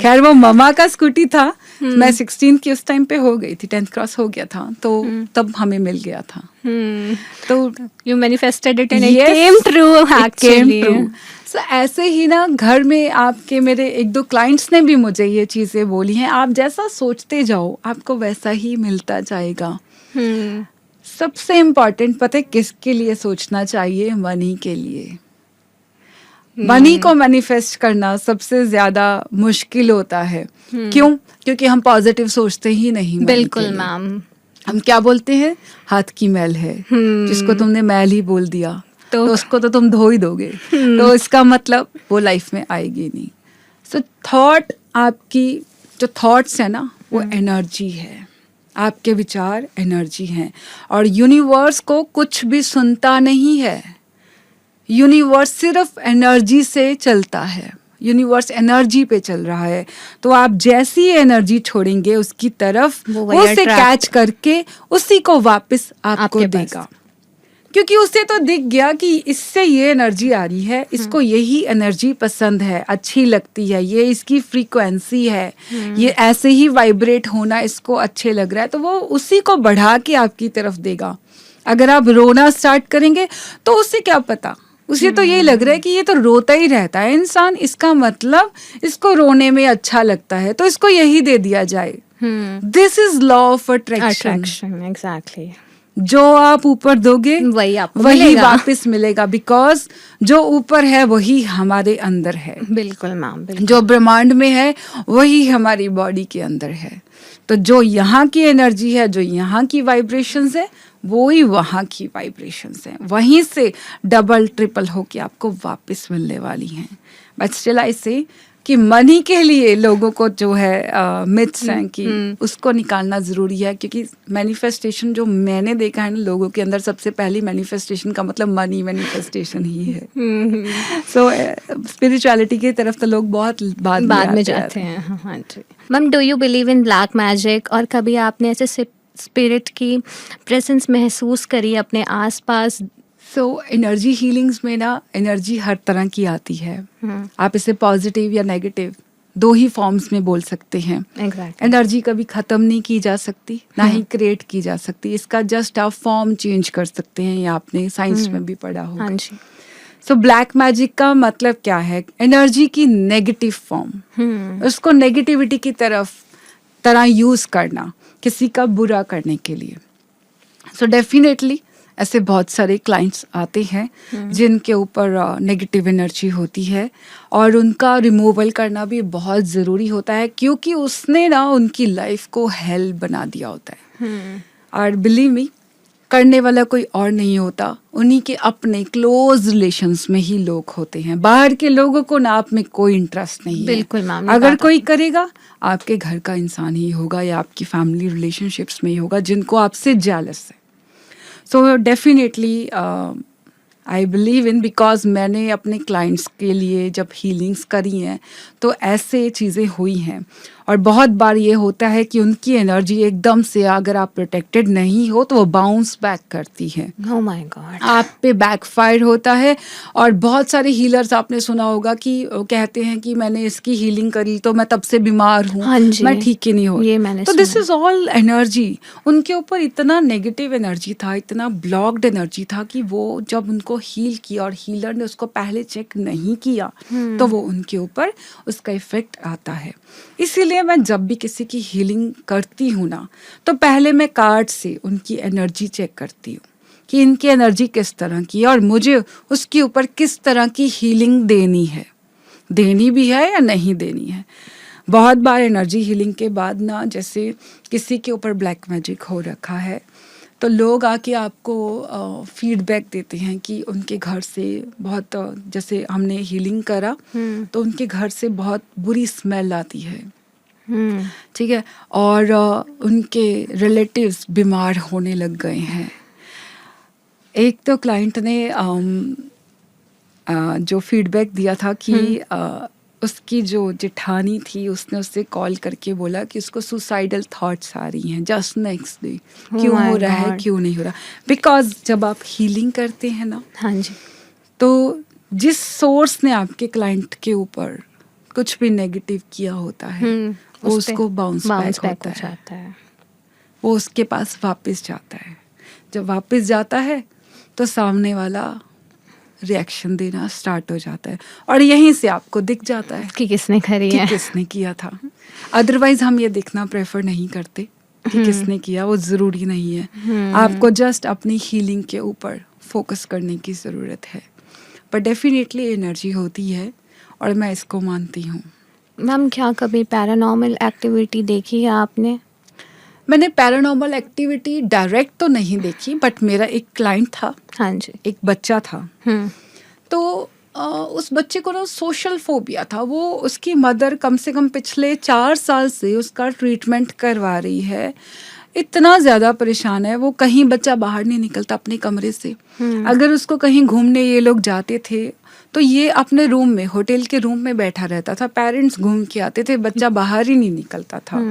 खैर वो ममा का स्कूटी था। मैं 16 की उस टाइम पे हो गई थी, 10th क्रॉस हो गया था, तो तब हमें मिल गया था। तो you manifested it and Yes, it came true it came actually. true. So, ऐसे ही ना घर में आपके मेरे 1-2 क्लाइंट्स ने भी मुझे ये चीजें बोली हैं, आप जैसा सोचते जाओ आपको वैसा ही मिलता जाएगा। सबसे इम्पोर्टेंट पता है किसके लिए सोचना चाहिए? मनी के लिए। मनी को मैनिफेस्ट करना सबसे ज्यादा मुश्किल होता है। क्यों? क्योंकि हम पॉजिटिव सोचते ही नहीं। money बिल्कुल के लिए। मैम। हम क्या बोलते हैं? हाथ की मैल है, जिसको तुमने मैल ही बोल दिया तो उसको तो तुम धो ही दोगे, तो इसका मतलब वो लाइफ में आएगी नहीं। सो थॉट, आपकी जो थॉट्स है ना, वो एनर्जी है। आपके विचार एनर्जी हैं, और यूनिवर्स को कुछ भी सुनता नहीं है। यूनिवर्स सिर्फ एनर्जी से चलता है। यूनिवर्स एनर्जी पे चल रहा है, तो आप जैसी एनर्जी छोड़ेंगे उसकी तरफ, वो वो वही उसे attract- कैच करके उसी को वापस आपको आपके पास। देगा। क्योंकि उसे तो दिख गया कि इससे ये एनर्जी आ रही है, इसको यही एनर्जी पसंद है, अच्छी लगती है, ये इसकी फ्रीक्वेंसी है, ये ऐसे ही वाइब्रेट होना इसको अच्छे लग रहा है, तो वो उसी को बढ़ा के आपकी तरफ देगा। अगर आप रोना स्टार्ट करेंगे तो उससे क्या पता, उसे तो यही लग रहा है कि ये तो रोता ही रहता है इंसान, इसका मतलब इसको रोने में अच्छा लगता है, तो इसको यही दे दिया जाए। This is law of attraction. Attraction, exactly. जो आप ऊपर दोगे वही आपको वही मिलेगा। वापस मिलेगा, बिकॉज जो ऊपर है वही हमारे अंदर है। बिल्कुल मैम, बिल्कुल। जो ब्रह्मांड में है वही हमारी बॉडी के अंदर है। तो जो यहाँ की एनर्जी है, जो यहाँ की वाइब्रेशंस है, वो ही वहाँ की वाइब्रेशंस हैं, वहीं से डबल ट्रिपल होके आपको वापस मिलने वाली हैं। बट स्टिल आई से कि मनी के लिए लोगों को जो है मिथ्स हैं कि उसको निकालना ज़रूरी है, क्योंकि मैनिफेस्टेशन जो मैंने देखा है ना लोगों के अंदर, सबसे पहली मैनिफेस्टेशन का मतलब मनी मैनिफेस्टेशन ही है। सो स्पिरिचुअलिटी की तरफ तो लोग बहुत बाद में जाते हैं। हाँ जी ma'am, do you believe in black magic? और कभी आपने ऐसे स्पिरिट की प्रेजेंस महसूस करी अपने आसपास? सो एनर्जी हीलिंग्स में ना एनर्जी हर तरह की आती है। आप इसे पॉजिटिव या नेगेटिव 2 ही फॉर्म्स में बोल सकते हैं। Exactly. एनर्जी कभी खत्म नहीं की जा सकती, ना ही क्रिएट की जा सकती, इसका जस्ट आप फॉर्म चेंज कर सकते हैं। ये आपने साइंस में भी पढ़ा होगा। हाँ जी। सो ब्लैक मैजिक का मतलब क्या है? एनर्जी की नेगेटिव फॉर्म, उसको नेगेटिविटी की तरह यूज करना, किसी का बुरा करने के लिए। सो डेफिनेटली ऐसे बहुत सारे क्लाइंट्स आते हैं जिनके ऊपर नेगेटिव एनर्जी होती है और उनका रिमूवल करना भी बहुत ज़रूरी होता है, क्योंकि उसने ना उनकी लाइफ को हेल बना दिया होता है। और बिलीव मी, करने वाला कोई और नहीं होता, उन्हीं के अपने क्लोज रिलेशंस में ही लोग होते हैं। बाहर के लोगों को ना आप में कोई इंटरेस्ट नहीं है। बिल्कुल मैम, ये अगर बात कोई करेगा आपके घर का इंसान ही होगा या आपकी फैमिली रिलेशनशिप्स में ही होगा जिनको आपसे जेलस है। So definitely I believe in, because मैंने अपने क्लाइंट्स के लिए जब हीलिंग्स करी हैं तो ऐसे चीज़ें हुई हैं। और बहुत बार ये होता है कि उनकी एनर्जी एकदम से, अगर आप प्रोटेक्टेड नहीं हो तो वो बाउंस बैक करती है, ओह माय गॉड। आप पे बैकफायर होता है। और बहुत सारे हीलर्स आपने सुना होगा कि कहते हैं कि मैंने इसकी हीलिंग करी तो मैं तब से बीमार हूँ, हाँ जी, मैं ठीक ही नहीं हो। ये मैंने तो सुना दिस इज ऑल एनर्जी। उनके ऊपर इतना नेगेटिव एनर्जी था, इतना ब्लॉक्ड एनर्जी था कि वो जब उनको हील किया और हीलर ने उसको पहले चेक नहीं किया तो वो उनके ऊपर उसका इफेक्ट आता है। इसीलिए मैं जब भी किसी की हीलिंग करती हूँ ना, तो पहले मैं कार्ड से उनकी एनर्जी चेक करती हूँ कि इनकी एनर्जी किस तरह की है और मुझे उसके ऊपर किस तरह की हीलिंग देनी भी है या नहीं देनी है। बहुत बार एनर्जी हीलिंग के बाद ना, जैसे किसी के ऊपर ब्लैक मैजिक हो रखा है तो लोग आके आपको फीडबैक देते हैं कि उनके घर से बहुत जैसे हमने हीलिंग करा तो उनके घर से बहुत बुरी स्मेल आती है, ठीक है, और उनके रिलेटिव्स बीमार होने लग गए हैं। एक तो क्लाइंट ने जो फीडबैक दिया था कि उसकी जो जेठानी थी उसने उससे कॉल करके बोला कि उसको सुसाइडल थॉट्स आ रही हैं जस्ट नेक्स्ट डे। क्यों my हो रहा है, God. क्यों नहीं हो रहा? बिकॉज जब आप हीलिंग करते हैं ना, हाँ जी, तो जिस सोर्स ने आपके क्लाइंट के ऊपर कुछ भी नेगेटिव किया होता है वो उस पे उसको बाउंस बैक हो होता है, जाता है। वो उसके पास वापस जाता है। जब वापस जाता है तो सामने वाला रिएक्शन देना स्टार्ट हो जाता है और यहीं से आपको दिख जाता है कि किसने करी कि है। किसने किया था। अदरवाइज हम ये देखना प्रेफर नहीं करते कि किसने किया, वो ज़रूरी नहीं है। आपको जस्ट अपनी हीलिंग के ऊपर फोकस करने की ज़रूरत है। पर डेफिनेटली एनर्जी होती है और मैं इसको मानती हूँ। मैम, क्या कभी पैरानॉर्मल एक्टिविटी देखी है आपने? मैंने पैरानॉर्मल एक्टिविटी डायरेक्ट तो नहीं देखी, बट मेरा एक क्लाइंट था, हाँ जी। एक बच्चा था। तो उस बच्चे को ना सोशल फोबिया था। वो उसकी मदर कम से कम पिछले 4 साल से उसका ट्रीटमेंट करवा रही है। इतना ज़्यादा परेशान है वो, कहीं बच्चा बाहर नहीं निकलता अपने कमरे से। अगर उसको कहीं घूमने ये लोग जाते थे तो ये अपने रूम में, होटल के रूम में बैठा रहता था। पेरेंट्स घूम के आते थे, बच्चा बाहर ही नहीं निकलता था।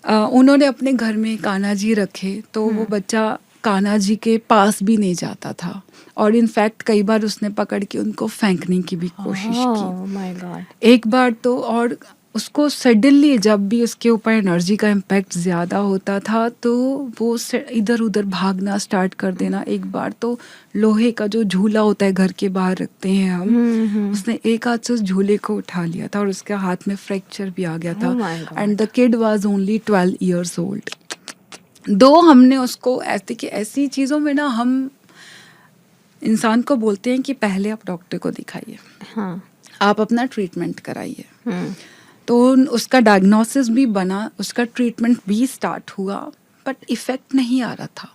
उन्होंने अपने घर में कान्हा जी रखे तो वो बच्चा कान्हा जी के पास भी नहीं जाता था और इनफैक्ट कई बार उसने पकड़ के उनको फेंकने की भी कोशिश की। Oh my God. एक बार तो, और उसको सडनली जब भी उसके ऊपर एनर्जी का इम्पैक्ट ज़्यादा होता था तो वो इधर उधर भागना स्टार्ट कर देना। एक बार तो लोहे का जो झूला होता है घर के बाहर रखते हैं हम, उसने एक हाथ से उस झूले को उठा लिया था और उसके हाथ में फ्रैक्चर भी आ गया था। Oh my God. And the kid was only 12 years old। दो हमने उसको ऐसी चीज़ों में ना, हम इंसान को बोलते हैं कि पहले आप डॉक्टर को दिखाइए, हाँ। आप अपना ट्रीटमेंट कराइए। तो उसका डायग्नोसिस भी बना, उसका ट्रीटमेंट भी स्टार्ट हुआ, बट इफ़ेक्ट नहीं आ रहा था।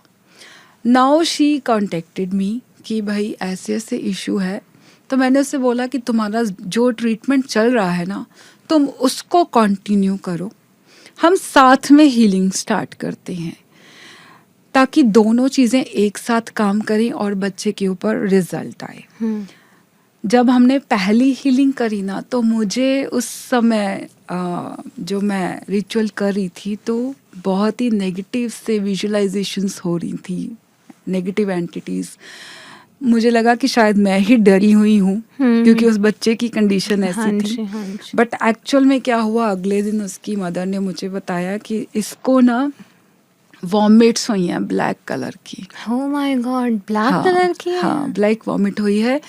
नाउ शी कॉन्टेक्टेड मी कि भाई ऐसे ऐसे इशू है। तो मैंने उससे बोला कि तुम्हारा जो ट्रीटमेंट चल रहा है ना, तुम उसको कंटिन्यू करो, हम साथ में हीलिंग स्टार्ट करते हैं ताकि दोनों चीज़ें एक साथ काम करें और बच्चे के ऊपर रिजल्ट आए। जब हमने पहली हीलिंग करी ना, तो मुझे उस समय जो मैं रिचुअल कर रही थी तो बहुत ही नेगेटिव से विजुअलाइजेशंस हो रही थी, नेगेटिव एंटिटीज़। मुझे लगा कि शायद मैं ही डरी हुई हूँ क्योंकि उस बच्चे की कंडीशन ऐसी थी। बट एक्चुअल में क्या हुआ, अगले दिन उसकी मदर ने मुझे बताया कि इसको ना वॉमिट्स हुई हैं ब्लैक कलर की। Oh my God, black colour की है? हाँ, ब्लैक वॉमिट हुई है।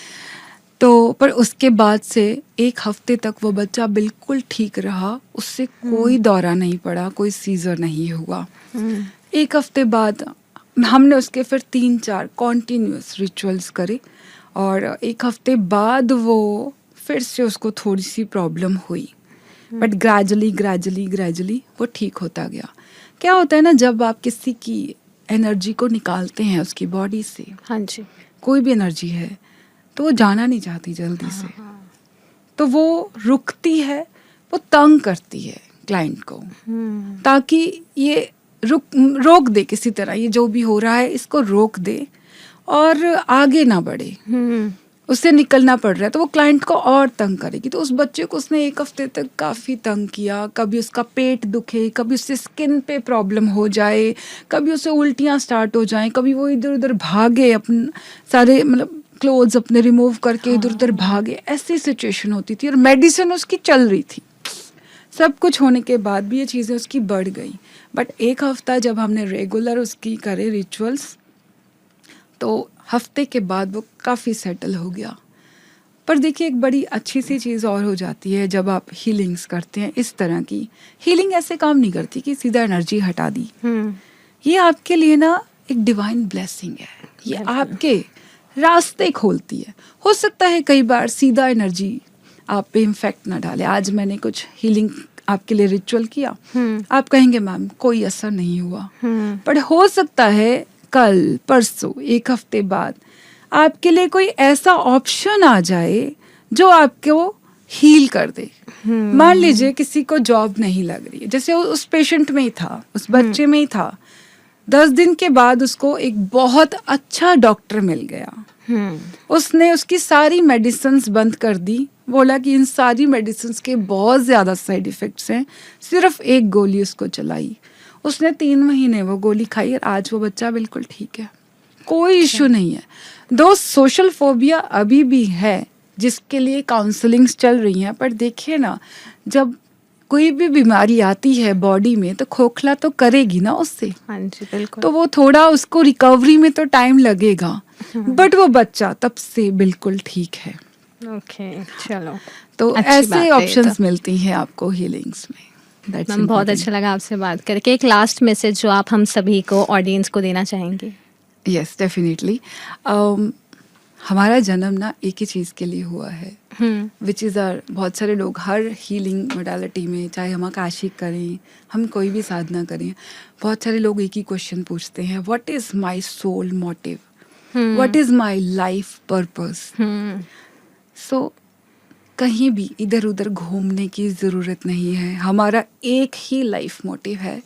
तो पर उसके बाद से 1 हफ्ते तक वो बच्चा बिल्कुल ठीक रहा, उससे कोई दौरा नहीं पड़ा, कोई सीजर नहीं हुआ। 1 हफ्ते बाद हमने उसके फिर 3-4 कॉन्टिन्यूस रिचुअल्स करे और 1 हफ्ते बाद वो फिर से उसको थोड़ी सी प्रॉब्लम हुई, बट ग्रेजुअली वो ठीक होता गया। क्या होता है ना, जब आप किसी की एनर्जी को निकालते हैं उसकी बॉडी से, हाँ जी। कोई भी एनर्जी है, तो वो जाना नहीं चाहती जल्दी से, तो वो रुकती है, वो तंग करती है क्लाइंट को, ताकि ये रोक दे किसी तरह, ये जो भी हो रहा है इसको रोक दे और आगे ना बढ़े, उससे निकलना पड़ रहा है, तो वो क्लाइंट को और तंग करेगी। तो उस बच्चे को उसने 1 हफ्ते तक काफ़ी तंग किया, कभी उसका पेट दुखे, कभी उससे स्किन पे प्रॉब्लम हो जाए, कभी उसे उल्टियाँ स्टार्ट हो जाएं, कभी वो इधर उधर भागे, अपने सारे मतलब क्लोथ्स अपने रिमूव करके इधर उधर भागे, ऐसी सिचुएशन होती थी। और मेडिसिन उसकी चल रही थी, सब कुछ होने के बाद भी ये चीज़ें उसकी बढ़ गई। बट 1 हफ्ता जब हमने रेगुलर उसकी करे रिचुअल्स, तो हफ्ते के बाद वो काफ़ी सेटल हो गया। पर देखिए, एक बड़ी अच्छी सी चीज़ और हो जाती है जब आप हीलिंग्स करते हैं। इस तरह की हीलिंग ऐसे काम नहीं करती कि सीधा एनर्जी हटा दी, ये आपके लिए ना एक डिवाइन ब्लेसिंग है, ये आपके रास्ते खोलती है। हो सकता है कई बार सीधा एनर्जी आप पे इम्फेक्ट ना डाले। आज मैंने कुछ हीलिंग आपके लिए रिचुअल किया, आप कहेंगे मैम कोई असर नहीं हुआ, पर हो सकता है कल परसों 1 हफ्ते बाद आपके लिए कोई ऐसा ऑप्शन आ जाए जो आपको हील कर दे। मान लीजिए किसी को जॉब नहीं लग रही है, जैसे उस पेशेंट में ही था, उस बच्चे में ही था, 10 दिन के बाद उसको एक बहुत अच्छा डॉक्टर मिल गया, उसने उसकी सारी मेडिसिन्स बंद कर दी, बोला कि इन सारी मेडिसिन्स के बहुत ज़्यादा साइड इफ़ेक्ट्स हैं, सिर्फ एक गोली उसको चलाई, उसने 3 महीने वो गोली खाई और आज वो बच्चा बिल्कुल ठीक है, कोई इशू नहीं है। दो सोशल फोबिया अभी भी है जिसके लिए काउंसलिंग्स चल रही हैं, पर देखिए ना, जब कोई भी बीमारी आती है बॉडी में तो खोखला तो करेगी ना उससे। हाँ जी, बिल्कुल। तो वो थोड़ा उसको रिकवरी में तो टाइम लगेगा, बट वो बच्चा तब से बिल्कुल ठीक है। ओके, चलो, तो अच्छी बात ऐसे है ये ऑप्शंस तो। मिलती हैं आपको हीलिंग्स में। That's मैम, बहुत important. अच्छा लगा आपसे बात करके। एक लास्ट मैसेज जो आप हम सभी को, ऑडियंस को देना चाहेंगे? Yes, definitely. हमारा जन्म ना एक ही चीज़ के लिए हुआ है, विच इज़ आर। बहुत सारे लोग हर हीलिंग मोडालिटी में, चाहे हम आकाशिक करें, हम कोई भी साधना करें, बहुत सारे लोग एक ही क्वेश्चन पूछते हैं, what is my soul motive, what is my life purpose. So कहीं भी इधर उधर घूमने की ज़रूरत नहीं है, हमारा एक ही लाइफ मोटिव है,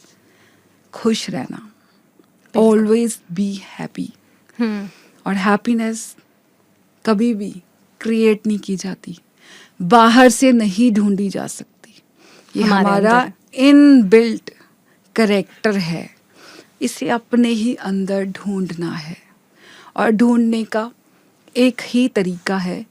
खुश रहना, ऑलवेज बी हैप्पी। और हैप्पीनेस कभी भी क्रिएट नहीं की जाती, बाहर से नहीं ढूंढी जा सकती, ये हमारा इनबिल्ट कैरेक्टर है, इसे अपने ही अंदर ढूंढना है। और ढूंढने का एक ही तरीका है,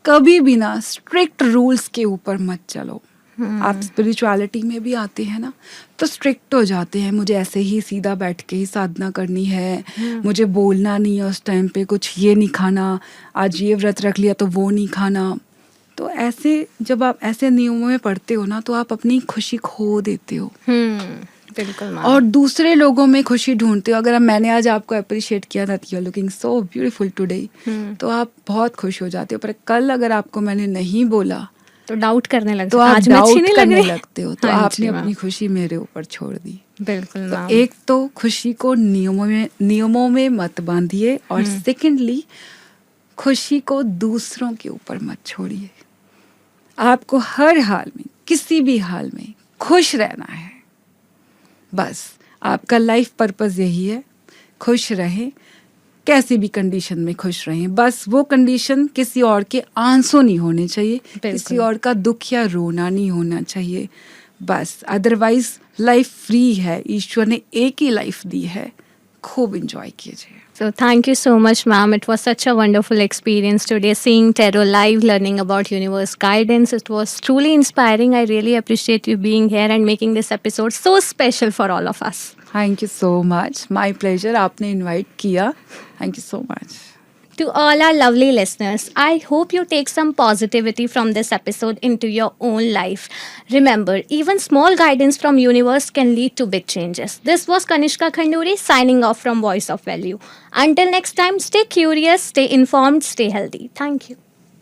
कभी भी ना स्ट्रिक्ट रूल्स के ऊपर मत चलो। आप स्पिरिचुअलिटी में भी आते हैं ना, तो स्ट्रिक्ट हो जाते हैं, मुझे ऐसे ही सीधा बैठ के ही साधना करनी है, मुझे बोलना नहीं है उस टाइम पे, कुछ ये नहीं खाना, आज ये व्रत रख लिया तो वो नहीं खाना। तो ऐसे जब आप ऐसे नियमों में पढ़ते हो ना, तो आप अपनी खुशी खो देते हो, बिल्कुल। और दूसरे लोगों में खुशी ढूंढते हो। अगर मैंने आज आपको अप्रिशिएट किया था, you are looking so beautiful today, तो आप बहुत खुश हो जाते हो। पर कल अगर आपको मैंने नहीं बोला तो डाउट करने लगते तो हो, आप आज मैं अच्छी डाउट नहीं लग करने रही। लगते हो, तो हाँ आपने जी, मैम। अपनी खुशी मेरे ऊपर छोड़ दी। बिल्कुल तो मैम। एक तो खुशी को नियमों में मत बांधिए, और सेकेंडली खुशी को दूसरों के ऊपर मत छोड़िए। आपको हर हाल में, किसी भी हाल में खुश रहना है, बस आपका लाइफ पर्पस यही है, खुश रहें, कैसी भी कंडीशन में खुश रहें। बस वो कंडीशन किसी और के आंसू नहीं होने चाहिए, किसी और का दुख या रोना नहीं होना चाहिए, बस। अदरवाइज लाइफ फ्री है, ईश्वर ने एक ही लाइफ दी है, खूब एंजॉय कीजिए। So thank you so much, ma'am. It was such a wonderful experience today, seeing tarot live, learning about universe guidance. It was truly inspiring. I really appreciate you being here and making this episode so special for all of us. Thank you so much, my pleasure. आपने invite किया, thank you so much. To all our lovely listeners, I hope you take some positivity from this episode into your own life. Remember, even small guidance from universe can lead to big changes. This was Kanishka Khanduri signing off from Voice of Value. Until next time, stay curious, stay informed, stay healthy. Thank you.